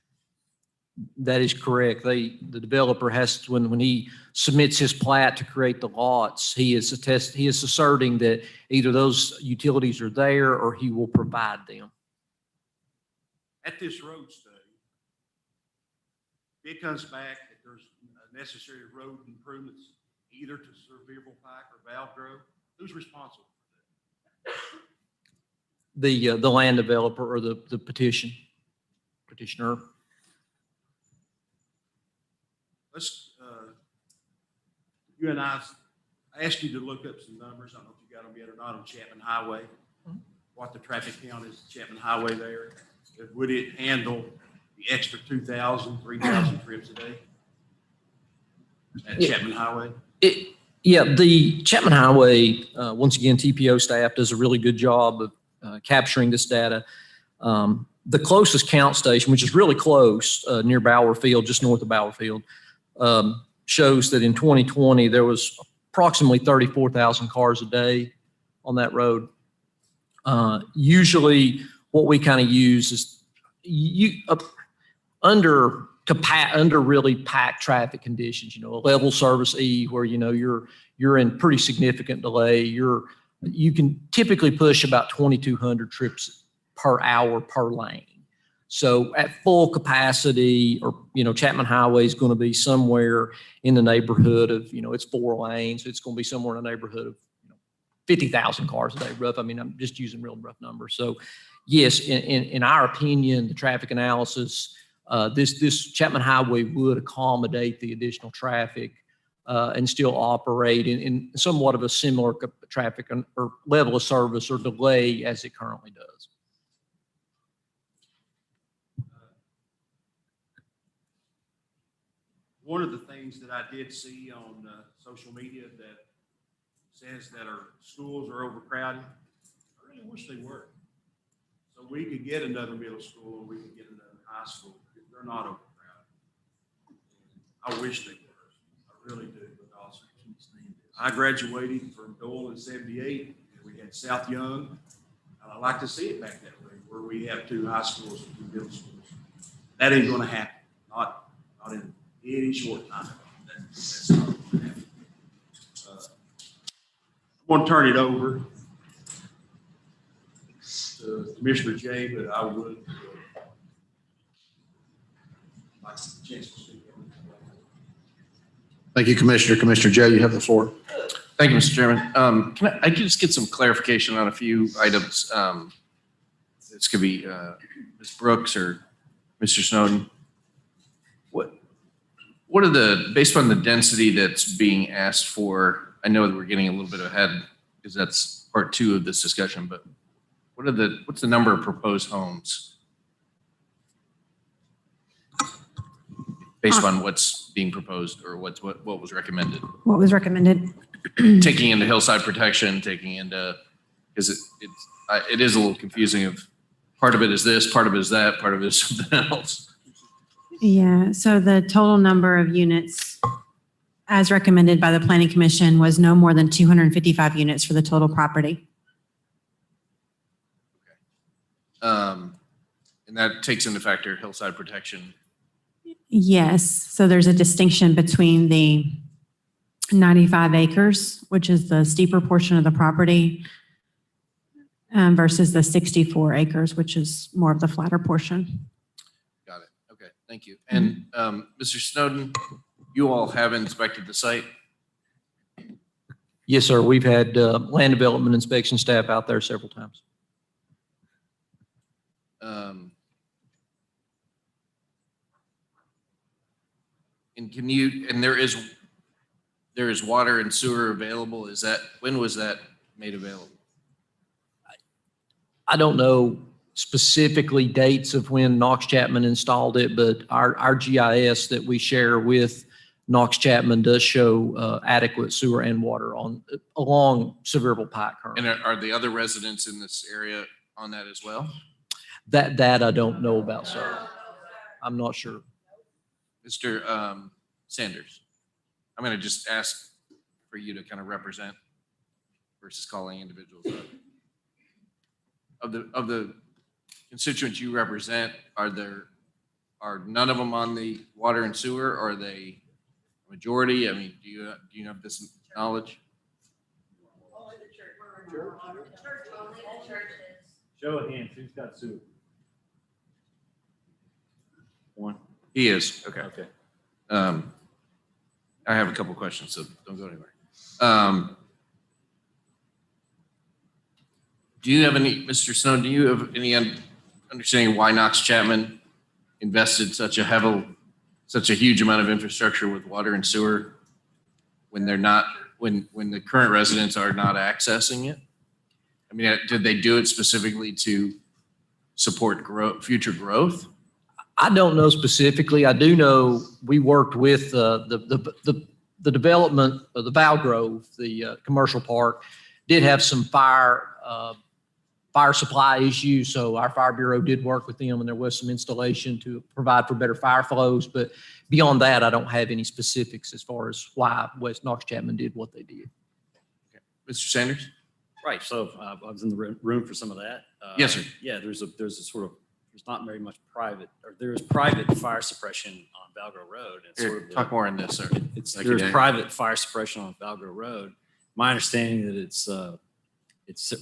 That is correct. The developer has to, when he submits his plat to create the lots, he is asserting that either those utilities are there or he will provide them. At this road study, if it comes back that there's necessary road improvements either to Sevierville Pike or Val Grove, who's responsible for that? The land developer or the petitioner. You and I asked you to look up some numbers. I don't know if you got them yet or not on Chapman Highway, what the traffic count is Chapman Highway there. Would it handle the extra 2,000, 3,000 trips a day at Chapman Highway? The Chapman Highway, once again, TPO staff does a really good job of capturing this data. The closest count station, which is really close, near Bower Field, just north of Bower Field, shows that in 2020, there was approximately 34,000 cars a day on that road. Usually what we kind of use is under really packed traffic conditions, a level service E where, you're in pretty significant delay. You can typically push about 2,200 trips per hour per lane. So at full capacity, or, Chapman Highway is going to be somewhere in the neighborhood of, it's 4 lanes. It's going to be somewhere in the neighborhood of 50,000 cars a day, rough. I mean, I'm just using real rough numbers. So yes, in our opinion, the traffic analysis, this Chapman Highway would accommodate the additional traffic and still operate in somewhat of a similar traffic or level of service or delay as it currently does. One of the things that I did see on social media that says that our schools are overcrowded, I really wish they were. So we could get another middle school or we could get another high school. They're not overcrowded. I wish they were. I really do. Because I graduated from Dole in '78 and we had South Young. And I'd like to see it back that way where we have 2 high schools and 2 middle schools. That ain't going to happen. Not in any short time. That's not going to happen. I want to turn it over to Commissioner Jay, but I would like to chance to speak. Thank you, Commissioner. Commissioner Jay, you have the floor. Thank you, Mr. Chairman. Can I just get some clarification on a few items? This could be Ms. Brooks or Mr. Snowden. What are based on the density that's being asked for? I know that we're getting a little bit ahead because that's part 2 of this discussion, but what's the number of proposed homes based on what's being proposed or what was recommended? What was recommended? Taking into hillside protection, because it is a little confusing of part of it is this, part of it is that, part of it is something else. Yeah, so the total number of units as recommended by the Planning Commission was no more than 255 units for the total property. And that takes into factor hillside protection. Yes, so there's a distinction between the 95 acres, which is the steeper portion of the property, versus the 64 acres, which is more of the flatter portion. Got it. Okay, thank you. And Mr. Snowden, you all have inspected the site? Yes, sir. We've had land development inspection staff out there several times. And there is water and sewer available. When was that made available? I don't know specifically dates of when Knox Chapman installed it, but our GIS that we share with Knox Chapman does show adequate sewer and water along Sevierville Pike currently. And are the other residents in this area on that as well? That I don't know about, sir. I'm not sure. Mr. Sanders, I'm going to just ask for you to kind of represent versus calling individuals up. Of the constituents you represent, are none of them on the water and sewer? Or are they majority? I mean, do you have this knowledge? Show of hands, who's got sewer? One. He is. Okay. Okay. I have a couple questions, so don't go anywhere. Do you have any, Mr. Snowden, do you have any understanding why Knox Chapman invested such a huge amount of infrastructure with water and sewer when the current residents are not accessing it? I mean, did they do it specifically to support future growth? I don't know specifically. I do know we worked with the development of the Valgrove, the commercial park, did have some fire supply issues. So our fire bureau did work with them and there was some installation to provide for better fire flows. But beyond that, I don't have any specifics as far as why West Knox Chapman did what they did. Okay. Mr. Sanders? Right. So I was in the room for some of that. Yes, sir. Yeah, there's not very much private, or there's private fire suppression on Valgrove Road. Here, talk more on this, sir. There's private fire suppression on Valgrove Road. My understanding that it's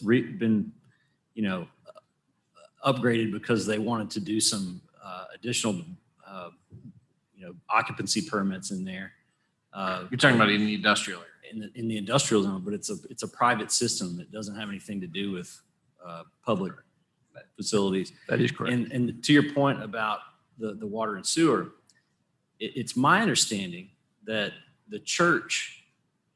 been, upgraded because they wanted to do some additional, occupancy permits in there. You're talking about in the industrial area. In the industrial zone, but it's a private system that doesn't have anything to do with public facilities. That is correct. And to your point about the water and sewer, it's my understanding that the church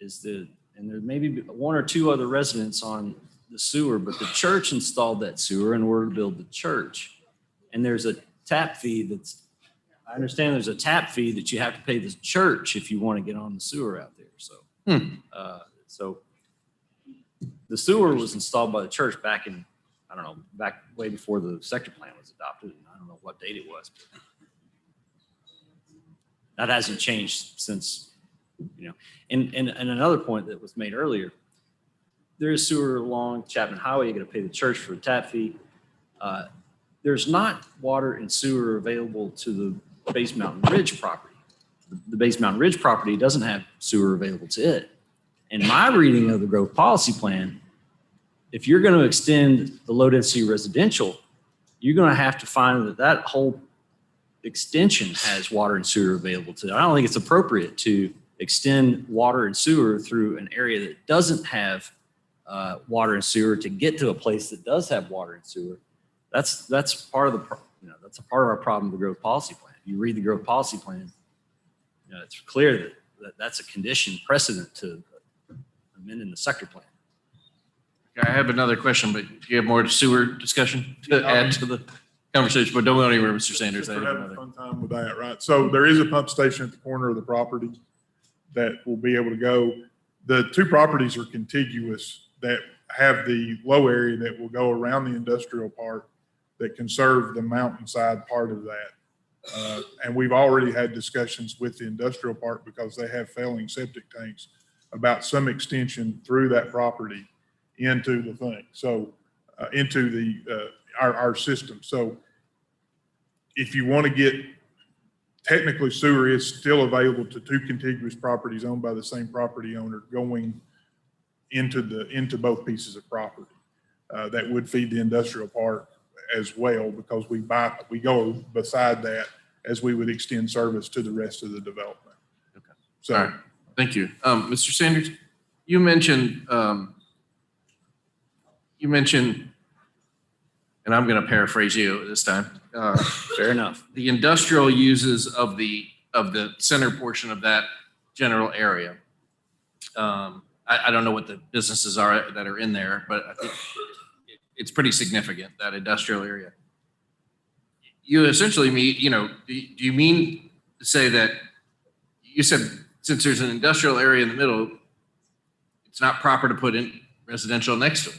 and there may be one or two other residents on the sewer, but the church installed that sewer in order to build the church. And there's a tap fee I understand there's a tap fee that you have to pay the church if you want to get on the sewer out there. So, so the sewer was installed by the church back in, I don't know, back way before the sector plan was adopted. And I don't know what date it was. But that hasn't changed since, and another point that was made earlier, there is sewer along Chapman Highway. You're going to pay the church for a tap fee. There's not water and sewer available to the Base Mountain Ridge property. The Base Mountain Ridge property doesn't have sewer available to it. In my reading of the growth policy plan, if you're going to extend the low density residential, you're going to have to find that whole extension has water and sewer available to it. I don't think it's appropriate to extend water and sewer through an area that doesn't have water and sewer to get to a place that does have water and sewer. That's part of that's a part of our problem with the growth policy plan. You read the growth policy plan, it's clear that that's a condition precedent to amending the sector plan. I have another question, but do you have more sewer discussion to add to the conversation? But don't go anywhere, Mr. Sanders. I We're have having a another. fun time with that, right? So there is a pump station at the corner of the property that will be able to go. The two properties are contiguous that have the low area that will go around the industrial park that can serve the mountainside part of that. And we've already had discussions with the industrial park because they have failing septic tanks about some extension through that property into the thing. So into the our system. So if you want to get, technically sewer is still available to two contiguous properties owned by the same property owner going into both pieces of property. That would feed the industrial park as well because we go beside that as we would extend service to the rest of the development. Okay. So, All right. Thank you. Mr. Sanders, you mentioned, and I'm going to paraphrase you this time. Fair enough. The industrial uses of the center portion of that general area. I don't know what the businesses are that are in there, but I think it's pretty significant, that industrial area. You essentially mean, do you mean to say that you said since there's an industrial area in the middle, it's not proper to put in residential next to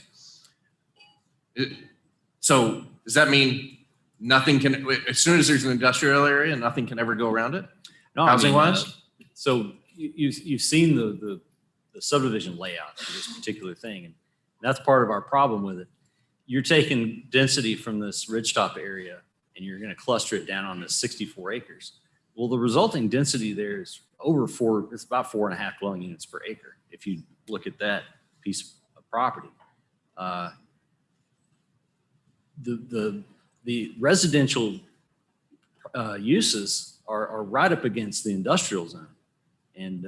it? So does that mean nothing can, as soon as there's an industrial area, nothing can ever go around it? No, Housing wise? So you've seen the subdivision layout for this particular thing, and that's part of our problem with it. You're taking density from this ridgetop area and you're going to cluster it down on this 64 acres. Well, the resulting density there is it's about 4.5 dwelling units per acre. If you look at that piece of property, the residential uses are right up against the industrial zone. And,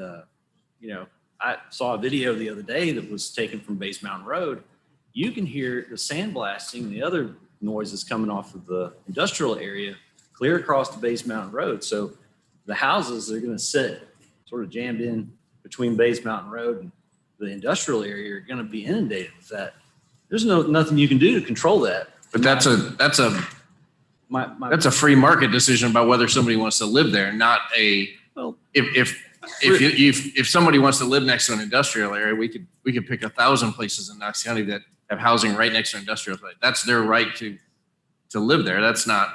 I saw a video the other day that was taken from Base Mountain Road. You can hear the sandblasting and the other noises coming off of the industrial area clear across the Base Mountain Road. So the houses are going to sit sort of jammed in between Base Mountain Road and the industrial area are going to be inundated with that. There's nothing you can do to control that. But that's a free market decision about whether somebody wants to live there, not if somebody wants to live next to an industrial area, we could pick 1,000 places in Knox County that have housing right next to an industrial site. That's their right to live there. That's not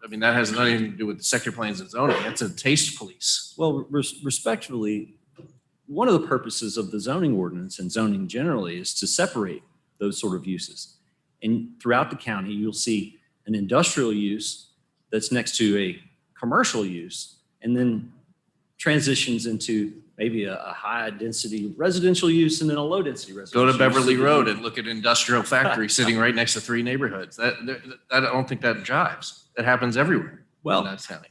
that has nothing to do with the sector plans and zoning. That's a taste police. Well, respectfully, one of the purposes of the zoning ordinance and zoning generally is to separate those sort of uses. And throughout the county, you'll see an industrial use that's next to a commercial use and then transitions into maybe a high density residential use and then a low density residential. Go to use. Beverly Road and look at industrial factory sitting right next to 3 neighborhoods. I don't think that jives. That happens everywhere. Well, in that county.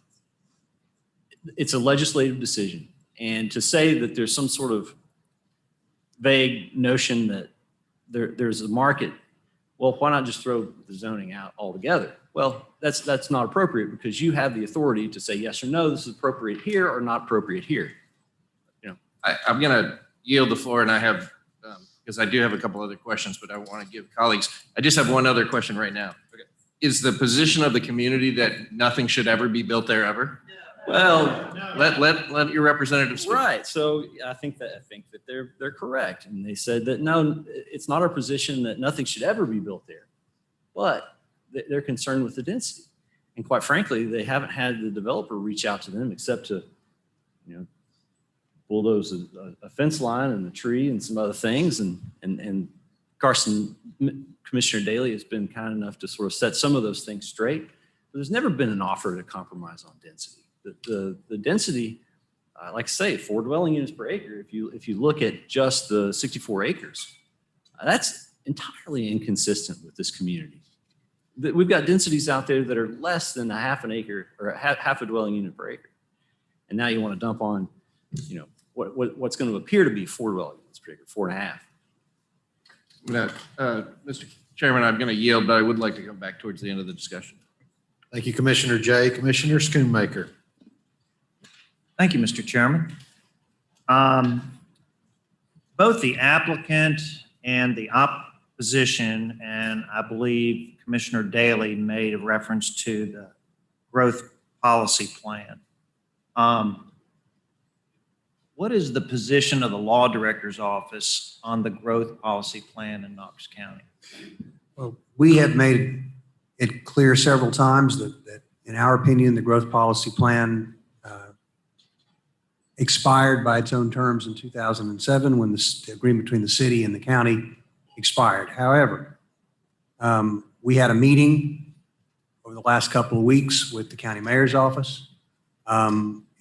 It's a legislative decision. And to say that there's some sort of vague notion that there's a market, well, why not just throw the zoning out altogether? Well, that's not appropriate because you have the authority to say yes or no, this is appropriate here or not appropriate here. I'm going to yield the floor, and I have, because I do have a couple other questions, but I want to give colleagues. I just have one other question right now. Okay. Is the position of the community that nothing should ever be built there ever? Well, let your representative speak. right. So I think that they're correct, and they said that no, it's not our position that nothing should ever be built there, but they're concerned with the density, and quite frankly, they haven't had the developer reach out to them except to, bulldoze a fence line and a tree and some other things, and Carson, Commissioner Daley has been kind enough to sort of set some of those things straight, but there's never been an offer to compromise on density. The density, like I say, 4 dwelling units per acre. If you look at just the 64 acres, that's entirely inconsistent with this community. We've got densities out there that are less than a half an acre or half a dwelling unit per acre, and now you want to dump on, what's going to appear to be 4 dwelling units per acre, 4.5. Mr. Chairman, I'm going to yield, but I would like to come back towards the end of the discussion. Thank you, Commissioner Jay. Commissioner Schoonmaker. Thank you, Mr. Chairman. Both the applicant and the opposition, and I believe Commissioner Daley made a reference to the growth policy plan. What is the position of the law director's office on the growth policy plan in Knox County? Well, we have made it clear several times that in our opinion, the growth policy plan expired by its own terms in 2007 when the agreement between the city and the county expired. However, we had a meeting over the last couple of weeks with the county mayor's office.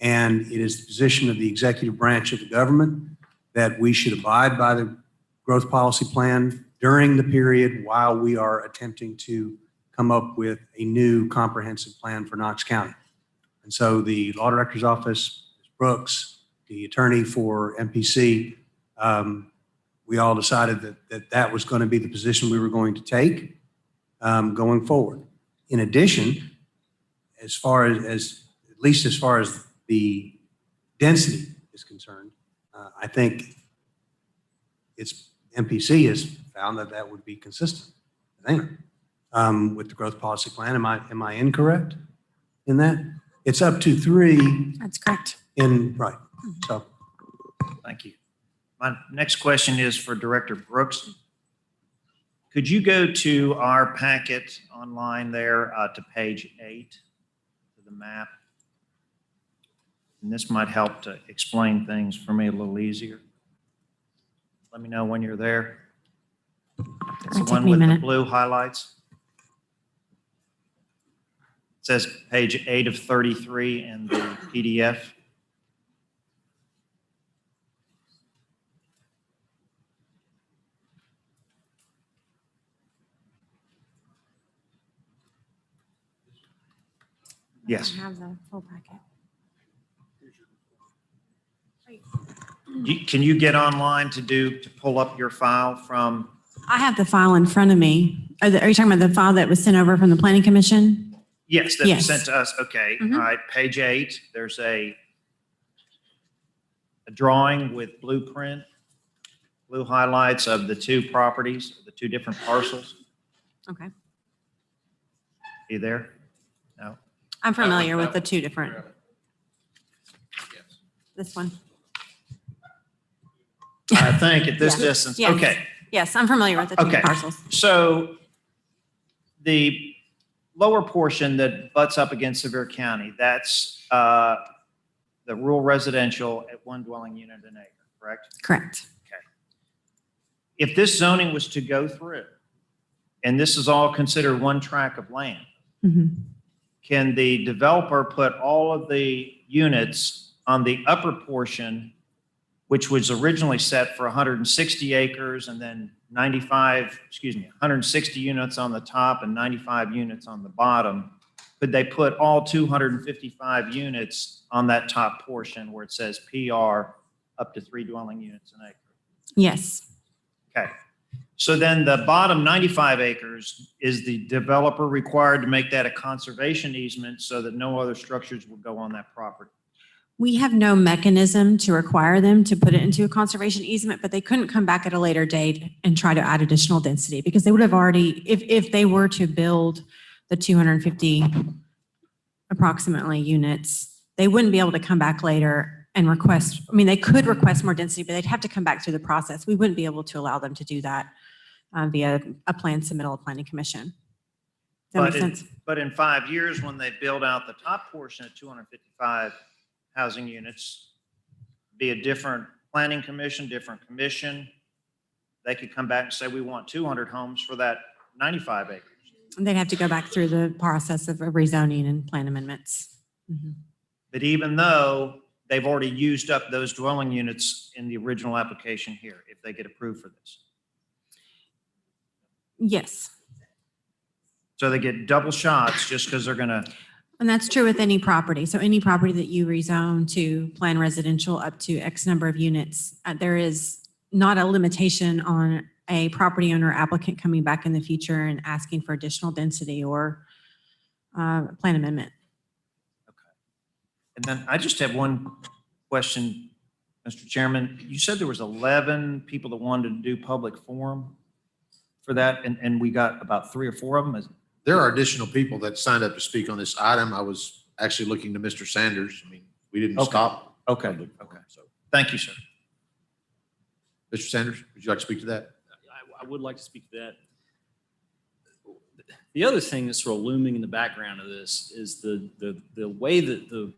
And it is the position of the executive branch of the government that we should abide by the growth policy plan during the period while we are attempting to come up with a new comprehensive plan for Knox County. And so the law director's office, Ms. Brooks, the attorney for MPC, we all decided that was going to be the position we were going to take going forward. In addition, as far as at least as far as the density is concerned, I think MPC has found that would be consistent, I think, with the growth policy plan. Am I incorrect in that? It's up to 3. That's correct. Right. So, Thank you. My next question is for Director Brooks. Could you go to our packet online there to page 8 to the map? And this might help to explain things for me a little easier. Let me know when you're there. It's the one with the blue highlights. It says page 8 of 33 in the PDF. Yes. I have the full packet. Can you get online to pull up your file from? I have the file in front of me. Are you talking about the file that was sent over from the Planning Commission? Yes, that Yes. was sent to us. Okay. All right. Page 8, there's a drawing with blueprint, blue highlights of the 2 properties, the 2 different parcels. Okay. You there? No? I'm familiar with the 2 different. This one. I think at this Yeah. distance. Yes. Okay. Yes, I'm familiar with the 2 Okay. parcels. So the lower portion that butts up against Sevier County, that's the rural residential at 1 dwelling unit an acre, correct? Correct. Okay. If this zoning was to go through, and this is all considered 1 tract of land, can the developer put all of the units on the upper portion which was originally set for 160 acres and then 160 units on the top and 95 units on the bottom. Could they put all 255 units on that top portion where it says PR up to 3 dwelling units an acre? Yes. Okay. So then the bottom 95 acres, is the developer required to make that a conservation easement so that no other structures will go on that property? We have no mechanism to require them to put it into a conservation easement, but they couldn't come back at a later date and try to add additional density because they would have already, if they were to build the 250 approximately units, they wouldn't be able to come back later and request, I mean, they could request more density, but they'd have to come back through the process. We wouldn't be able to allow them to do that via a plan submittal of Planning Commission. Does that make sense? But in 5 years, when they build out the top portion of 255 housing units, be a different planning commission, different commission, they could come back and say, we want 200 homes for that 95 acres. And they'd have to go back through the process of rezoning and plan amendments. Mhm. But even though they've already used up those dwelling units in the original application here, if they get approved for this. Yes. So they get double shots just because they're gonna. And that's true with any property. So any property that you rezone to plan residential up to X number of units, there is not a limitation on a property owner applicant coming back in the future and asking for additional density or plan amendment. And then I just have one question, Mr. Chairman. You said there was 11 people that wanted to do public forum for that, and we got about 3 or 4 of them. There are additional people that signed up to speak on this item. I was actually looking to Mr. Sanders. I mean, we didn't stop. Okay, okay. So thank you, sir. Mr. Sanders, would you like to speak to that? I would like to speak to that. The other thing that's sort of looming in the background of this is the way that the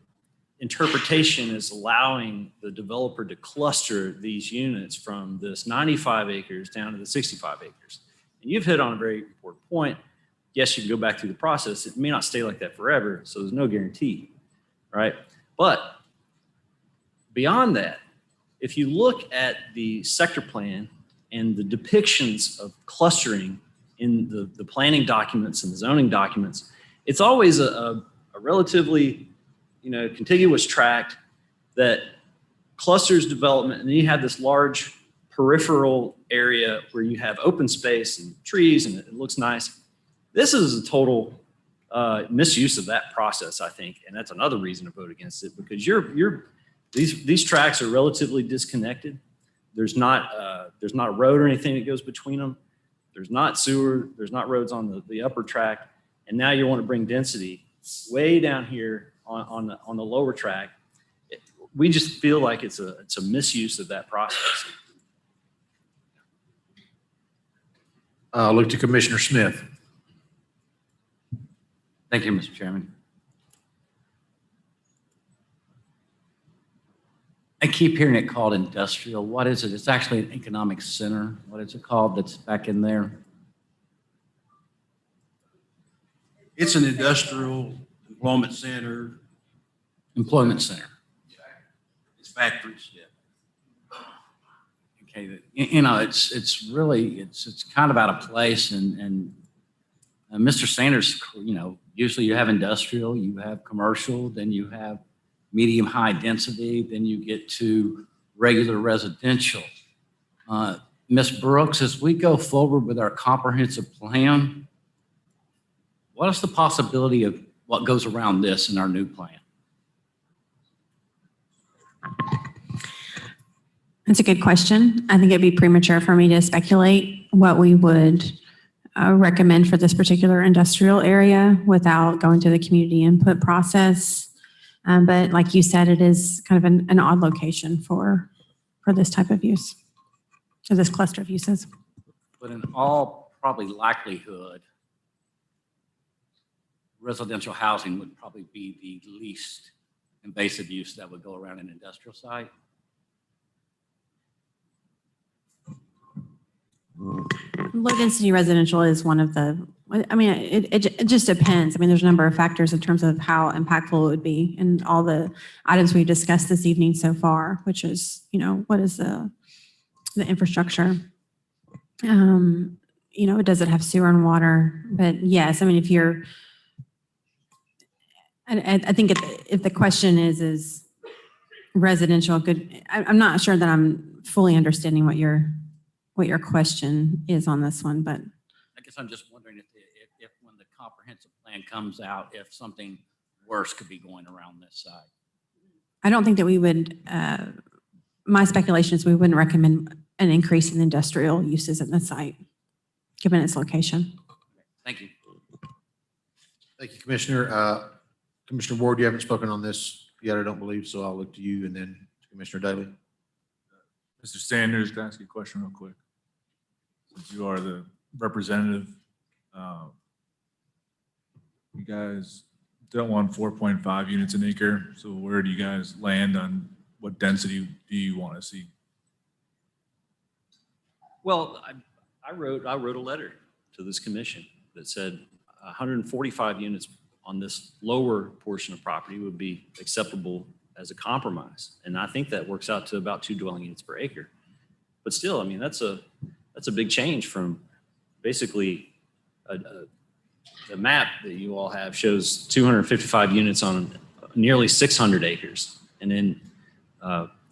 interpretation is allowing the developer to cluster these units from this 95 acres down to the 65 acres. And you've hit on a very important point. Yes, you can go back through the process. It may not stay like that forever, so there's no guarantee, right? But beyond that, if you look at the sector plan and the depictions of clustering in the planning documents and the zoning documents, it's always a relatively, contiguous tract that clusters development, and then you have this large peripheral area where you have open space and trees, and it looks nice. This is a total misuse of that process, I think, and that's another reason to vote against it, because these tracts are relatively disconnected. There's not a road or anything that goes between them. There's not sewer. There's not roads on the upper tract, and now you want to bring density way down here on the lower tract. We just feel like it's a misuse of that process. Look to Commissioner Smith. Thank you, Mr. Chairman. I keep hearing it called industrial. What is it? It's actually an economic center. What is it called that's back in there? It's an industrial employment center. Employment center. It's factories, yeah. Okay, it's really, it's kind of out of place, and Mr. Sanders, usually you have industrial, you have commercial, then you have medium high density, then you get to regular residential. Ms. Brooks, as we go forward with our comprehensive plan, what is the possibility of what goes around this in our new plan? That's a good question. I think it'd be premature for me to speculate what we would recommend for this particular industrial area without going through the community input process. But like you said, it is kind of an odd location for this type of use, or this cluster of uses. But in all probably likelihood, residential housing would probably be the least invasive use that would go around an industrial site. Low density residential is one of the I mean, it just depends. I mean, there's a number of factors in terms of how impactful it would be and all the items we've discussed this evening so far, which is, what is the infrastructure? Does it have sewer and water? But yes, I mean, if you're, I think if the question is residential good, I'm not sure that I'm fully understanding what your question is on this one, but. I guess I'm just wondering if when the comprehensive plan comes out, if something worse could be going around this side. I don't think that we would, my speculation is we wouldn't recommend an increase in industrial uses at the site, given its location. Thank you. Thank you, Commissioner. Commissioner Ward, you haven't spoken on this yet, I don't believe, so I'll look to you and then to Commissioner Daly. Mr. Sanders, can I ask you a question real quick? Since you are the representative, you guys don't want 4.5 units an acre, so where do you guys land on what density do you want to see? Well, I wrote a letter to this commission that said 145 units on this lower portion of property would be acceptable as a compromise. And I think that works out to about 2 dwelling units per acre. But still, I mean, that's a big change from basically the map that you all have shows 255 units on nearly 600 acres. And then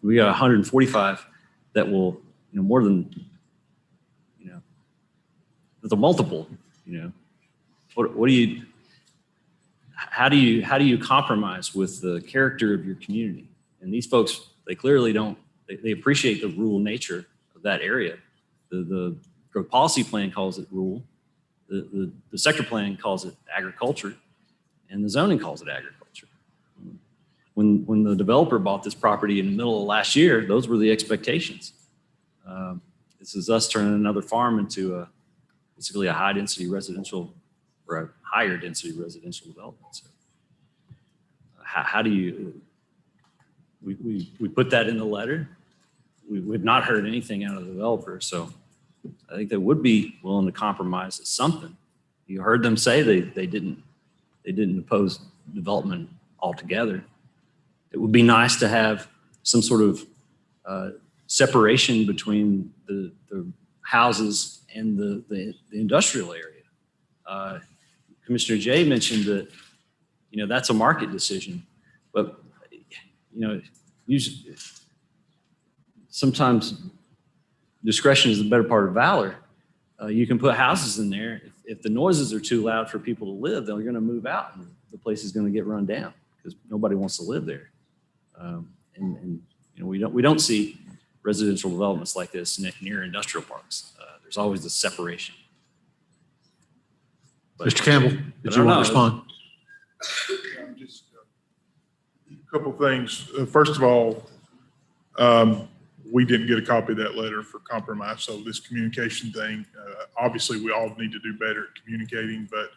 we got 145 that will, more than, the multiple, what do you, how do you compromise with the character of your community? And these folks, they clearly don't, they appreciate the rural nature of that area. The growth policy plan calls it rural. The sector plan calls it agriculture, and the zoning calls it agriculture. When the developer bought this property in the middle of last year, those were the expectations. This is us turning another farm into basically a high density residential or a higher density residential development. So how do you, we put that in the letter. We've not heard anything out of the developer. So I think they would be willing to compromise at something. You heard them say they didn't oppose development altogether. It would be nice to have some sort of separation between the houses and the industrial area. Commissioner Jay mentioned that, that's a market decision, but, usually, sometimes discretion is the better part of valor. You can put houses in there. If the noises are too loud for people to live, they're going to move out and the place is going to get run down because nobody wants to live there. We don't see residential developments like this near industrial parks. There's always this separation. But, Mr. Campbell, did you want to respond? Just a couple things. First of all, we didn't get a copy of that letter for compromise. So this communication thing, obviously we all need to do better at communicating, but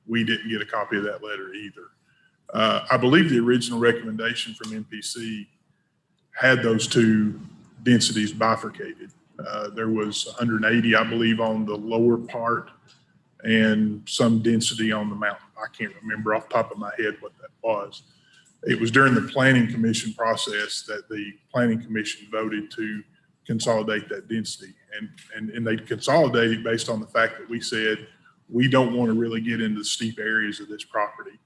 we didn't get a copy of that letter either. I believe the original recommendation from MPC had those two densities bifurcated. There was 180, I believe, on the lower part and some density on the mountain. I can't remember off the top of my head what that was. It was during the planning commission process that the planning commission voted to consolidate that density. And they consolidated based on the fact that we said, we don't want to really get into the steep areas of this property.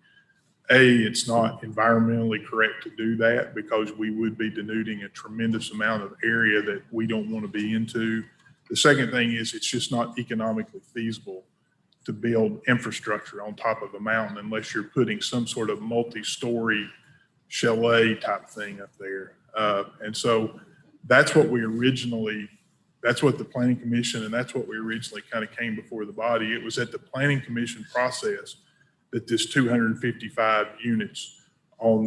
It's not environmentally correct to do that because we would be denuding a tremendous amount of area that we don't want to be into. The second thing is it's just not economically feasible to build infrastructure on top of a mountain unless you're putting some sort of multi-story chalet type thing up there. And so that's what that's what the planning commission, and that's what we originally kind of came before the body. It was at the planning commission process that this 255 units on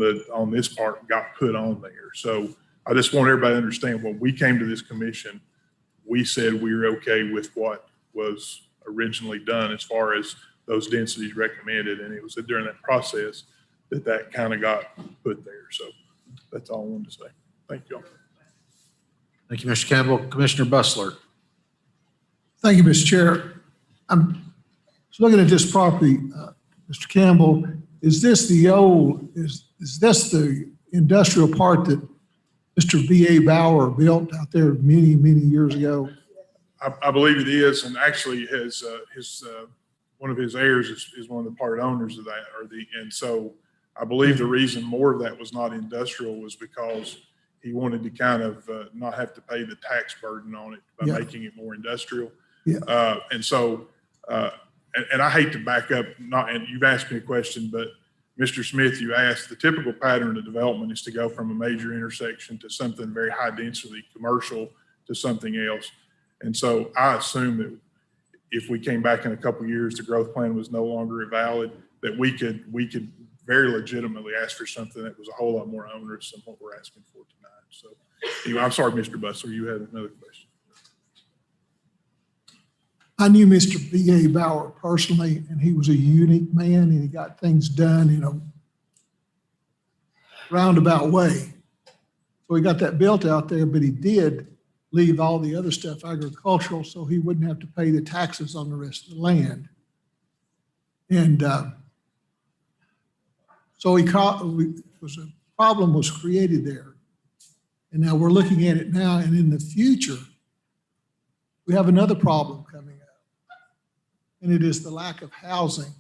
this part got put on there. So I just want everybody to understand when we came to this commission, we said we were okay with what was originally done as far as those densities recommended. And it was during that process that kind of got put there. So that's all I wanted to say. Thank you all. Thank you, Mr. Campbell. Commissioner Bustler. Thank you, Mr. Chair. I'm So looking at this property, Mr. Campbell, is this the industrial part that Mr. B.A. Bauer built out there many, many years ago? I believe it is, and actually one of his heirs is one of the part owners of that, and so I believe the reason more of that was not industrial was because he wanted to kind of not have to pay the tax burden on it by making it more industrial. Yeah. And so, and I hate to back up, and you've asked me a question, but Mr. Smith, you asked, the typical pattern of development is to go from a major intersection to something very high density commercial to something else. And so I assume that if we came back in a couple of years, the growth plan was no longer valid, that we could very legitimately ask for something that was a whole lot more onerous than what we're asking for tonight. So anyway, I'm sorry, Mr. Bustler, you had another question. I knew Mr. B.A. Bauer personally, and he was a unique man, and he got things done in a roundabout way. So he got that built out there, but he did leave all the other stuff agricultural so he wouldn't have to pay the taxes on the rest of the land. And so a problem was created there. And now we're looking at it now, and in the future, we have another problem coming up. And it is the lack of housing.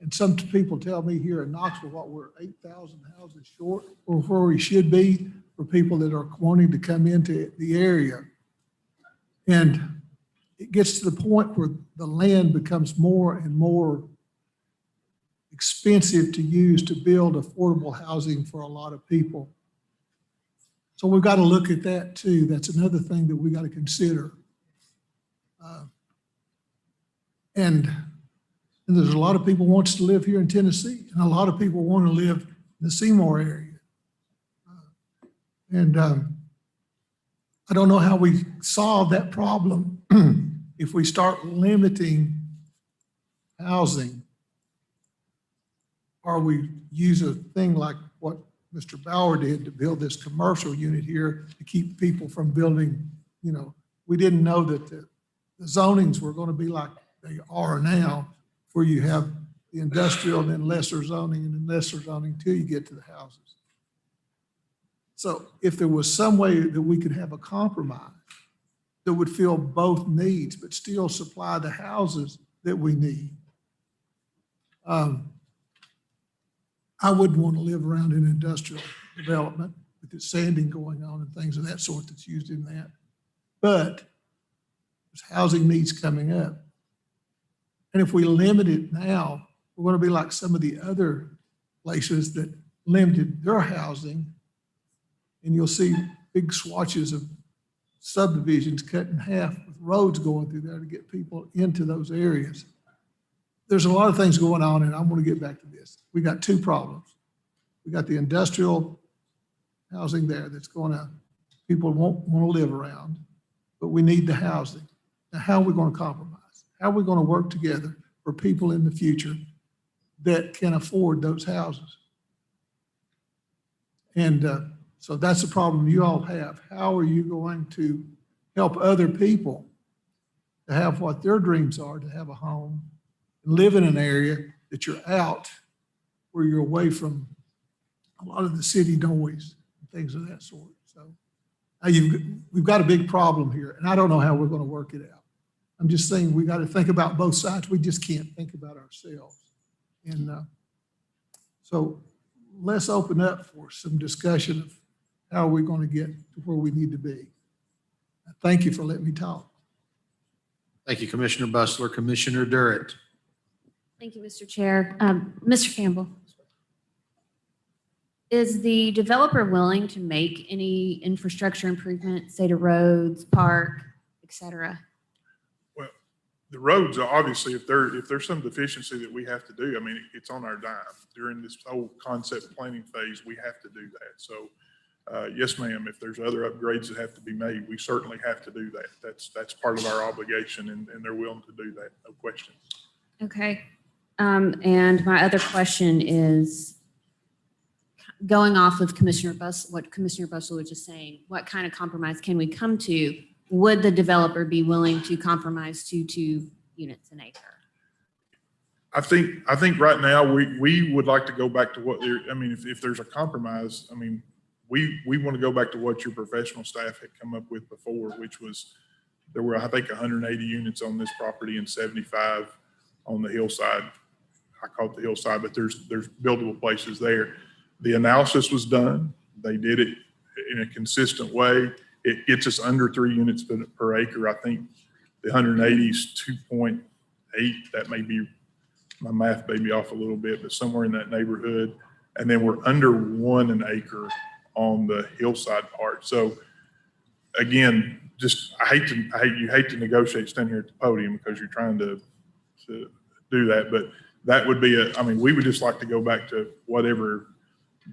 And some people tell me here in Knoxville, what, we're 8,000 houses short or where we should be for people that are wanting to come into the area. And it gets to the point where the land becomes more and more expensive to use to build affordable housing for a lot of people. So we've got to look at that too. That's another thing that we got to consider. And there's a lot of people wants to live here in Tennessee, and a lot of people want to live in the Seymour area. And I don't know how we solve that problem if we start limiting housing, or we use a thing like what Mr. Bauer did to build this commercial unit here to keep people from building. You know, we didn't know that the zonings were going to be like they are now, where you have the industrial and then lesser zoning and then lesser zoning till you get to the houses. So if there was some way that we could have a compromise that would fill both needs, but still supply the houses that we need, I wouldn't want to live around in industrial development with the sanding going on and things of that sort that's used in that. But there's housing needs coming up. And if we limit it now, we're going to be like some of the other places that limited their housing. And you'll see big swatches of subdivisions cut in half with roads going through there to get people into those areas. There's a lot of things going on, and I want to get back to this. We got two problems. We got the industrial housing there that's going to, people won't want to live around, but we need the housing. Now, how are we going to compromise? How are we going to work together for people in the future that can afford those houses? And so that's the problem you all have. How are you going to help other people to have what their dreams are, to have a home and live in an area that you're out, where you're away from a lot of the city noise and things of that sort? So we've got a big problem here, and I don't know how we're going to work it out. I'm just saying we got to think about both sides. We just can't think about ourselves. And so let's open up for some discussion of how are we going to get to where we need to be. Thank you for letting me talk. Thank you, Commissioner Bustler. Commissioner Durrett. Thank you, Mr. Chair. Mr. Campbell, is the developer willing to make any infrastructure improvements, say to roads, park, et cetera? Well, the roads, obviously, if there's some deficiency that we have to do, I mean, it's on our dime. During this whole concept planning phase, we have to do that. So yes, ma'am, if there's other upgrades that have to be made, we certainly have to do that. That's part of our obligation, and they're willing to do that, no question. Okay. And my other question is, going off of what Commissioner Bustler was just saying, what kind of compromise can we come to? Would the developer be willing to compromise to 2 units an acre? I think right now, we would like to go back to what they're, I mean, if there's a compromise, I mean, we want to go back to what your professional staff had come up with before, which was, there were, I think, 180 units on this property and 75 on the hillside. I call it the hillside, but there's buildable places there. The analysis was done. They did it in a consistent way. It gets us under 3 units per acre. I think the 180 is 2.8. That may be, my math may be off a little bit, but somewhere in that neighborhood. And then we're under 1 an acre on the hillside part. So again, just, you hate to negotiate standing here at the podium because you're trying to do that, but that would be I mean, we would just like to go back to whatever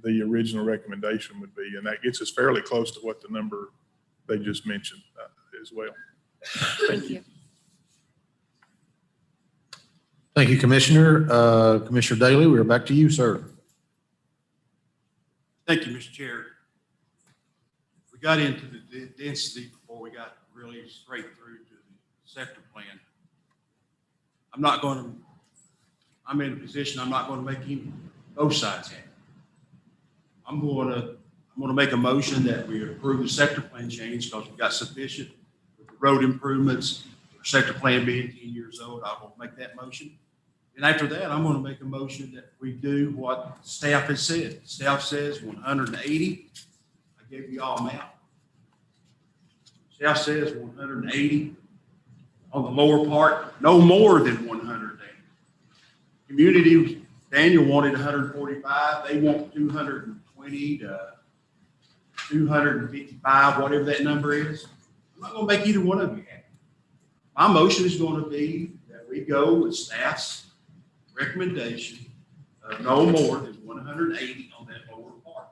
the original recommendation would be. And that gets us fairly close to what the number they just mentioned as well. Thank you. Thank you, Commissioner. Commissioner Daly, we're back to you, sir. Thank you, Mr. Chair. We got into the density before we got really straight through to the sector plan. I'm in a position, I'm not going to make both sides happy. I'm going to make a motion that we approve the sector plan change because we've got sufficient with the road improvements. Our sector plan being 10 years old, I will make that motion. And after that, I'm going to make a motion that we do what staff has said. Staff says 180. I gave you all a map. Staff says 180 on the lower part, no more than 180. Community, Daniel wanted 145. They want 220 to 255, whatever that number is. I'm not going to make either one of you happy. My motion is going to be that we go with staff's recommendation of no more than 180 on that lower part.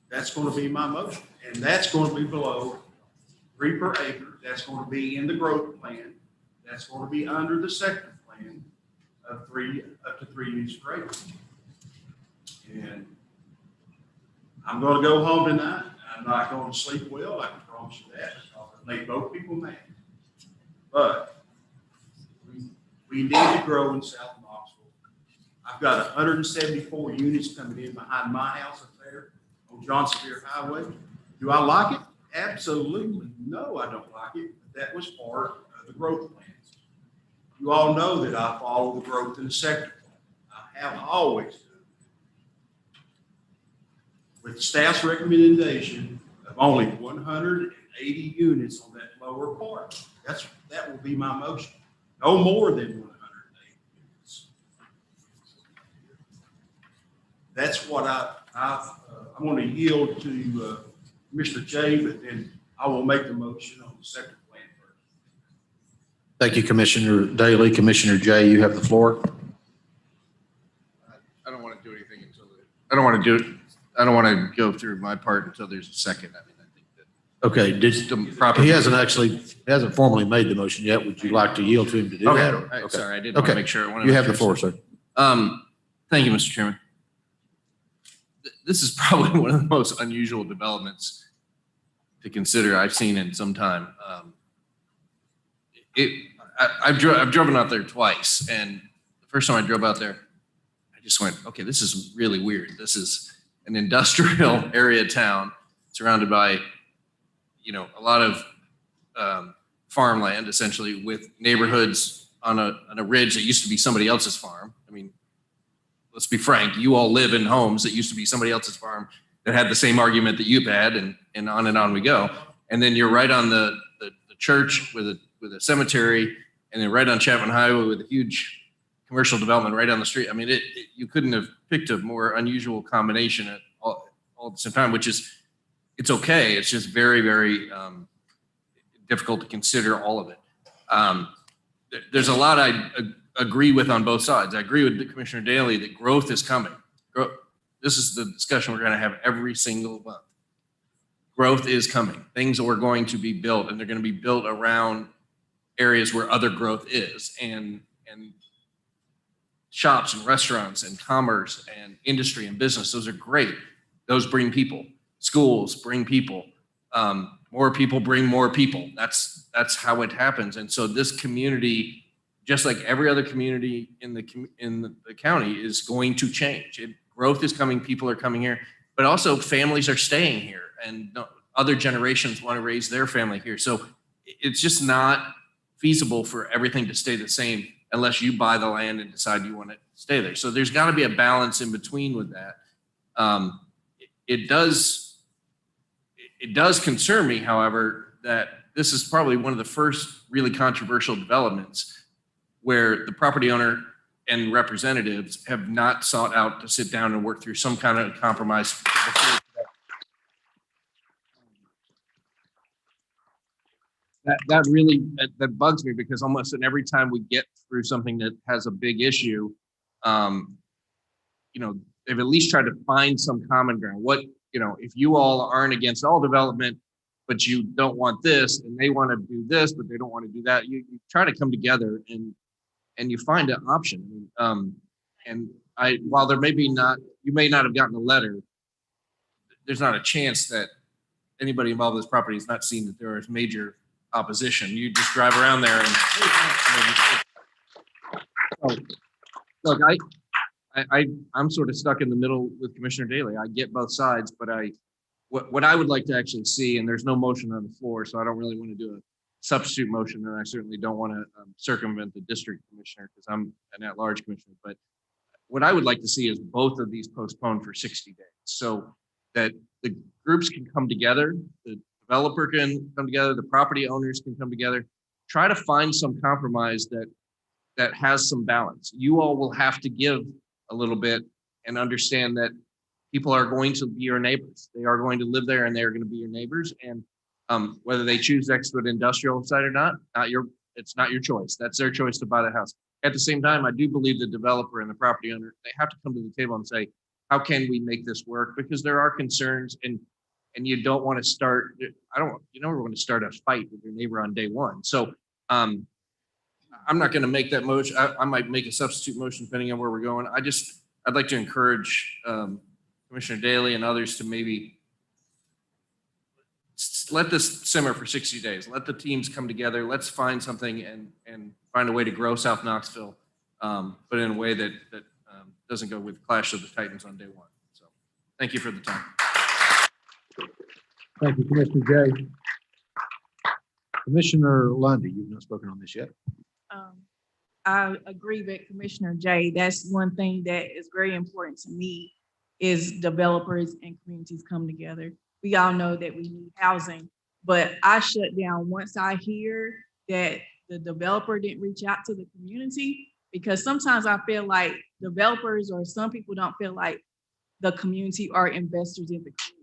That's going to be my motion. And that's going to be below 3 per acre. That's going to be in the growth plan. That's going to be under the sector plan of up to 3 units per acre. And I'm going to go home tonight. I'm not going to sleep well. I can promise you that. I'll make both people mad. But we need to grow in South Knoxville. I've got 174 units coming in behind my house up there on John Sevier Highway. Do I like it? Absolutely. No, I don't like it. But that was part of the growth plans. You all know that I follow the growth in the sector plan. I have always done. With the staff's recommendation of only 180 units on that lower part, that will be my motion. No more than 180 units. That's what I'm going to yield to Mr. J, but then I will make the motion on the sector plan first. Thank you, Commissioner Daly. Commissioner Jay, you have the floor. I don't want to do anything until I don't want to go through my part until there's a second. I mean, I think that. Okay, he hasn't formally made the motion yet. Would you like to yield to him to do that? Or? Okay. Okay. Sorry, I didn't want to make sure. You have the floor, sir. Thank you, Mr. Chairman. This is probably one of the most unusual developments to consider I've seen in some time. I've driven out there twice, and the first time I drove out there, I just went, okay, this is really weird. This is an industrial area town surrounded by, a lot of farmland, essentially, with neighborhoods on a ridge that used to be somebody else's farm. I mean, let's be frank, you all live in homes that used to be somebody else's farm that had the same argument that you've had, and on we go. And then you're right on the church with a cemetery, and then right on Chapman Highway with a huge commercial development right down the street. I mean, you couldn't have picked a more unusual combination at all at the same time, which is, it's okay. It's just very, very difficult to consider all of it. There's a lot I agree with on both sides. I agree with Commissioner Daly that growth is coming. This is the discussion we're going to have every single month. Growth is coming. Things are going to be built, and they're going to be built around areas where other growth is, and shops and restaurants and commerce and industry and business. Those are great. Those bring people. Schools bring people. More people bring more people. That's how it happens. And so this community just like every other community in the county, is going to change. Growth is coming, people are coming here, but also families are staying here, and other generations want to raise their family here. So it's just not feasible for everything to stay the same unless you buy the land and decide you want to stay there. So there's got to be a balance in between with that. It does concern me, however, that this is probably one of the first really controversial developments where the property owner and representatives have not sought out to sit down and work through some kind of compromise. That really bugs me, because almost every time we get through something that has a big issue, they've at least tried to find some common ground. If you all aren't against all development, but you don't want this, and they want to do this, but they don't want to do that, you try to come together and you find an option. While there you may not have gotten a letter, there's not a chance that anybody involved with this property has not seen that there is major opposition. You just drive around there and look, I'm sort of stuck in the middle with Commissioner Daley. I get both sides, but what I would like to actually see, and there's no motion on the floor, so I don't really want to do a substitute motion, and I certainly don't want to circumvent the district commissioner because I'm an at-large commissioner. But what I would like to see is both of these postponed for 60 days so that the groups can come together, the developer can come together, the property owners can come together, try to find some compromise that has some balance. You all will have to give a little bit and understand that people are going to be your neighbors. They are going to live there and they're going to be your neighbors. And whether they choose next to an industrial site or not, it's not your choice. That's their choice to buy the house. At the same time, I do believe the developer and the property owner, they have to come to the table and say, how can we make this work? Because there are concerns, and you don't want to start, you never want to start a fight with your neighbor on day one. So I'm not going to make that motion. I might make a substitute motion depending on where we're going. I'd like to encourage Commissioner Daley and others to maybe let this simmer for 60 days. Let the teams come together. Let's find something and find a way to grow South Knoxville, but in a way that doesn't go with Clash of the Titans on day one. So thank you for the time. Thank you, Commissioner Jay. Commissioner Lundy, you've not spoken on this yet. I agree with Commissioner Jay. That's one thing that is very important to me, is developers and communities come together. We all know that we need housing, but I shut down once I hear that the developer didn't reach out to the community, because sometimes I feel like developers or some people don't feel like the community are investors in the community.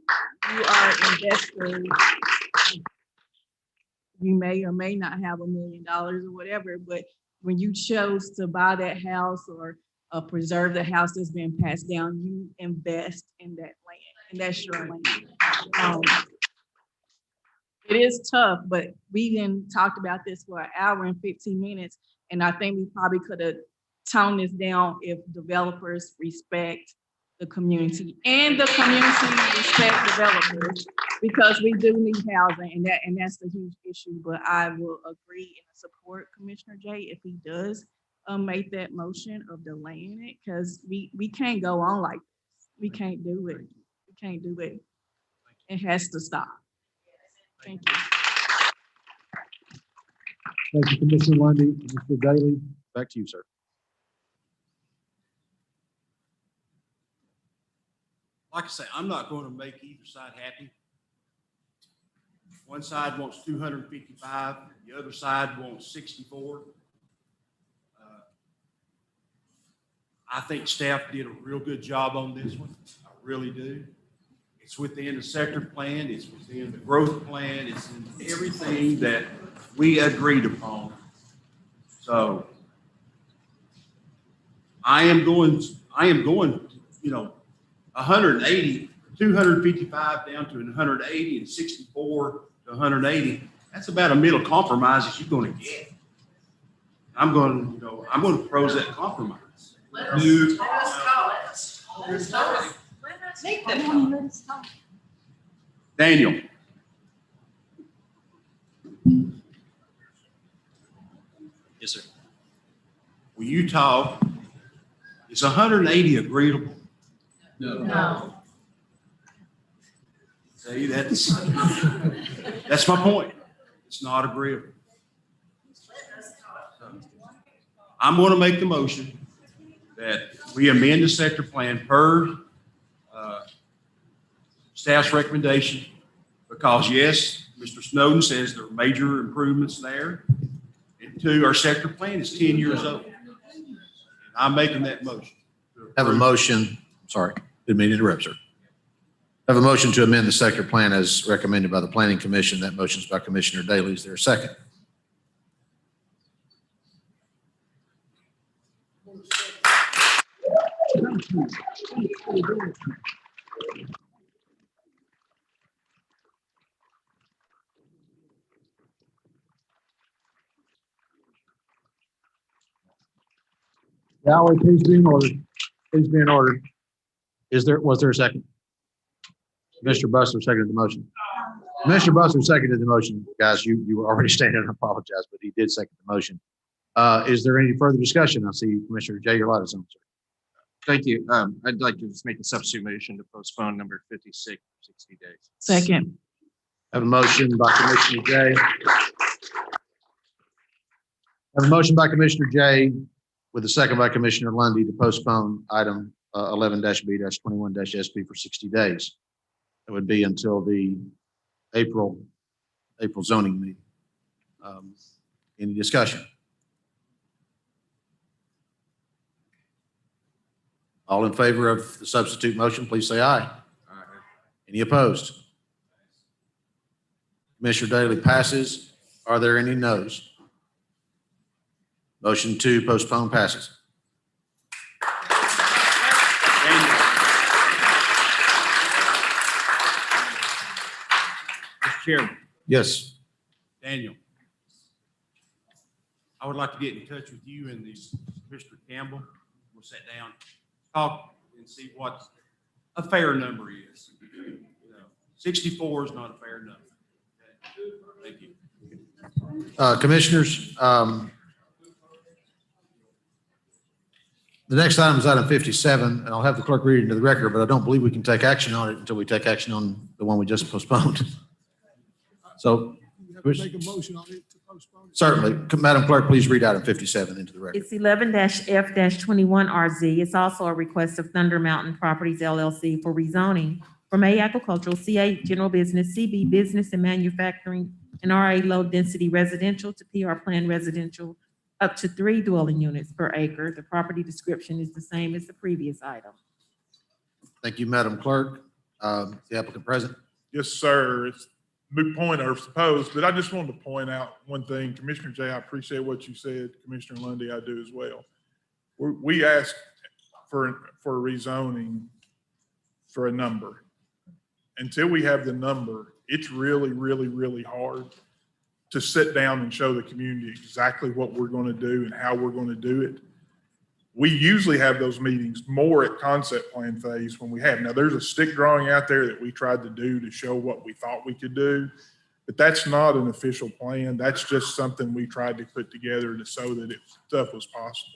You are investors. You may or may not have $1 million or whatever, but when you chose to buy that house or preserve the house that's been passed down, you invest in that land, and that's your land. It is tough, but we then talked about this for an hour and 15 minutes, and I think we probably could have toned this down if developers respect the community and the community respect developers, because we do need housing, and that's the huge issue. But I will agree and support Commissioner Jay if he does make that motion of delaying it, because we can't go on like this. We can't do it. We can't do it. It has to stop. Thank you. Thank you, Commissioner Lundy. Mr. Daly, back to you, sir. Like I say, I'm not going to make either side happy. One side wants 255, the other side wants 64. I think staff did a real good job on this one. I really do. It's within the sector plan. It's within the growth plan. It's in everything that we agreed upon. So I am going, 180, 255 down to 180 and 64 to 180. That's about a middle compromise that you're going to get. I'm going to pros that compromise. Let us talk. Daniel. Yes, sir. when you talk, is 180 agreeable? No. See, that's my point. It's not agreeable. I'm going to make the motion that we amend the sector plan per staff's recommendation, because yes, Mr. Snowden says there are major improvements there. And two, our sector plan is 10 years old. And I'm making that motion. Have a motion, sorry, didn't mean to interrupt, sir. Have a motion to amend the sector plan as recommended by the Planning Commission. That motion is by Commissioner Daly. Is there a second? Valerie, please be in order. Please be in order. Was there a second? Mr. Bustler seconded the motion. Mr. Bustler seconded the motion. Guys, you were already standing. I apologize, but he did second the motion. Is there any further discussion? I see Commissioner Jay, your light is on, sir. Thank you. I'd like to just make a substitute motion to postpone number 56 for 60 days. Second. Have a motion by Commissioner Jay. Have a motion by Commissioner Jay with a second by Commissioner Lundy to postpone item 11-B-21-SP for 60 days. It would be until the April zoning meeting. Any discussion? All in favor of the substitute motion, please say aye. Aye. Any opposed? Commissioner Daly passes. Are there any noes? Motion to postpone passes. Mr. Chairman. Yes. Daniel, I would like to get in touch with you and Mr. Campbell. We'll sit down, talk, and see what a fair number is. 64 is not a fair number. Thank you. Commissioners, the next item is item 57, and I'll have the clerk read it into the record, but I don't believe we can take action on it until we take action on the one we just postponed. So, You have to make a motion on it to postpone. certainly, Madam Clerk, please read item 57 into the record. It's 11-F-21RZ. It's also a request of Thunder Mountain Properties LLC for rezoning from A agricultural, CA general business, CB business and manufacturing, and RA low density residential to PR plan residential up to 3 dwelling units per acre. The property description is the same as the previous item. Thank you, Madam Clerk. The applicant present. Yes, sir. It's a moot point, I suppose, but I just wanted to point out one thing. Commissioner Jay, I appreciate what you said. Commissioner Lundy, I do as well. We asked for rezoning for a number. Until we have the number, it's really, really, really hard to sit down and show the community exactly what we're going to do and how we're going to do it. We usually have those meetings more at concept plan phase when we have. Now, there's a stick drawing out there that we tried to do to show what we thought we could do, but that's not an official plan. That's just something we tried to put together to show that stuff was possible.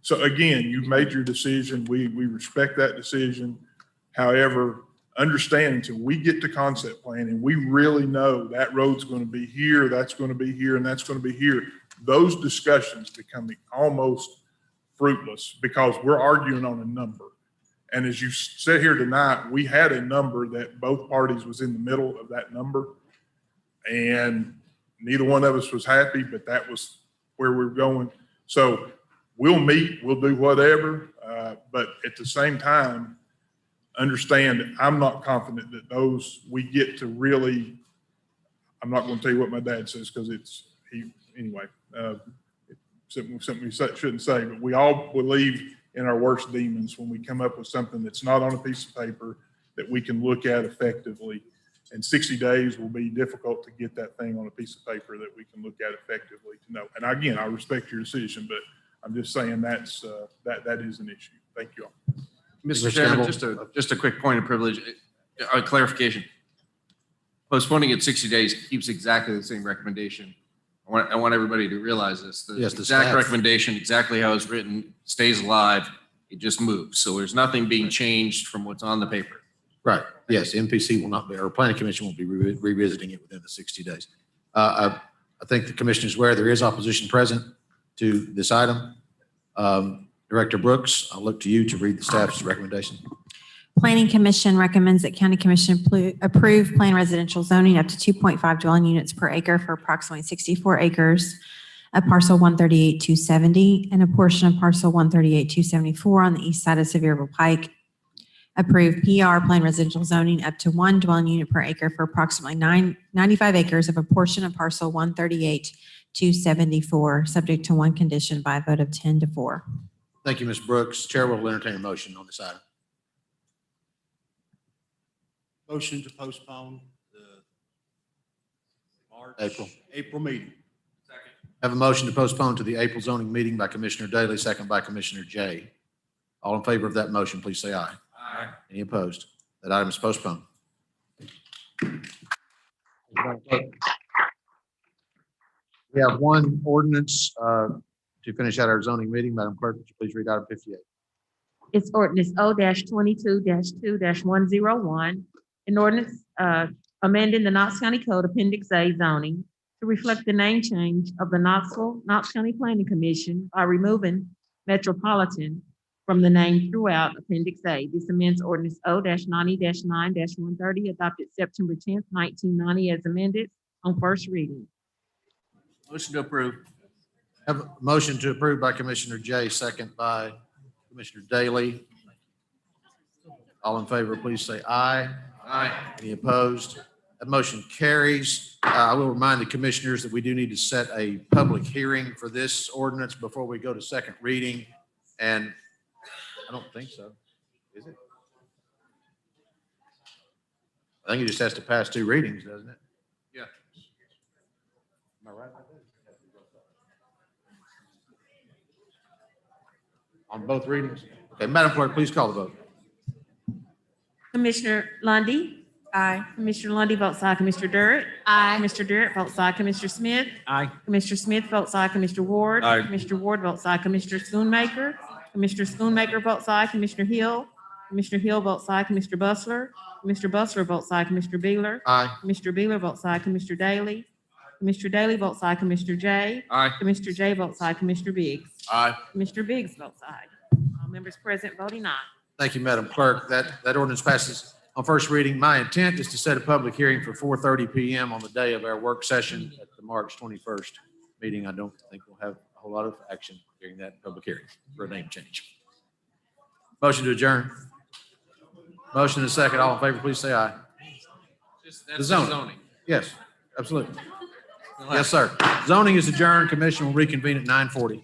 So again, you've made your decision. We respect that decision. However, understand until we get to concept plan and we really know that road's going to be here, that's going to be here, and that's going to be here, those discussions become almost fruitless because we're arguing on a number. And as you sit here tonight, we had a number that both parties was in the middle of that number. And neither one of us was happy, but that was where we're going. So we'll meet, we'll do whatever. But at the same time, understand that I'm not confident that those we get to really, I'm not going to tell you what my dad says because anyway, something we shouldn't say, but we all believe in our worst demons when we come up with something that's not on a piece of paper that we can look at effectively. And 60 days will be difficult to get that thing on a piece of paper that we can look at effectively to know. And again, I respect your decision, but I'm just saying that is an issue. Thank you all. Mr. Chairman, just a quick point of privilege, a clarification. Postponing it 60 days keeps exactly the same recommendation I want everybody to realize this. The Yes, the exact staff. recommendation, exactly how it's written, stays alive. It just moves. So there's nothing being changed from what's on the paper. Right. Yes, MPC will not be, or planning commission will be revisiting it within the 60 days. I think the commissioner is aware there is opposition present to this item. Director Brooks, I'll look to you to read the staff's recommendation. Planning Commission recommends that County Commission approve planned residential zoning up to 2.5 dwelling units per acre for approximately 64 acres of parcel 138-270 and a portion of parcel 138-274 on the east side of Sevierville Pike. Approve PR planned residential zoning up to 1 dwelling unit per acre for approximately 95 acres of a portion of parcel 138-274, subject to one condition by a vote of 10-4. Thank you, Ms. Brooks. Chair will entertain a motion on this item. Motion to postpone the March. April. April meeting. Have a motion to postpone to the April zoning meeting by Commissioner Daly, second by Commissioner Jay. All in favor of that motion, please say aye. Aye. Any opposed? That item is postponed. We have one ordinance to finish out our zoning meeting. Madam Clerk, would you please read item 58? It's ordinance O-22-2-101. An ordinance amending the Knox County Code Appendix A zoning to reflect the name change of the Knox County Planning Commission by removing metropolitan from the name throughout Appendix A. This amends ordinance O-90-9-130 adopted September 10th, 1990 as amended on first reading. Motion to approve. Have a motion to approve by Commissioner Jay, second by Commissioner Daly. All in favor, please say aye. Aye. Any opposed? That motion carries. I will remind the commissioners that we do need to set a public hearing for this ordinance before we go to second reading. And I don't think so. Is it? I think it just has to pass 2 readings, doesn't it? Yeah. Am I right about that? On both readings? Okay, Madam Clerk, please call the vote. Commissioner Lundy. Aye. Commissioner Lundy votes aye. Commissioner Durrett. Aye. Mr. Durrett votes aye. Commissioner Smith. Aye. Commissioner Smith votes aye. Commissioner Ward. Aye. Commissioner Ward votes aye. Commissioner Schoonmaker. Commissioner Schoonmaker votes aye. Commissioner Hill. Commissioner Hill votes aye. Commissioner Bustler. Commissioner Bustler votes aye. Commissioner Beeler. Aye. Commissioner Beeler votes aye. Commissioner Daly. Commissioner Daly votes aye. Commissioner Jay. Aye. Commissioner Jay votes aye. Commissioner Biggs. Aye. Commissioner Biggs votes aye. All members present voting aye. Thank you, Madam Clerk. That ordinance passes on first reading. My intent is to set a public hearing for 4:30 PM on the day of our work session at the March 21st meeting. I don't think we'll have a whole lot of action during that public hearing for a name change. Motion to adjourn. Motion and second. All in favor, please say aye. That's zoning. zoning. Yes, absolutely. Yes, sir. Zoning is adjourned. Commission will reconvene at 9:40.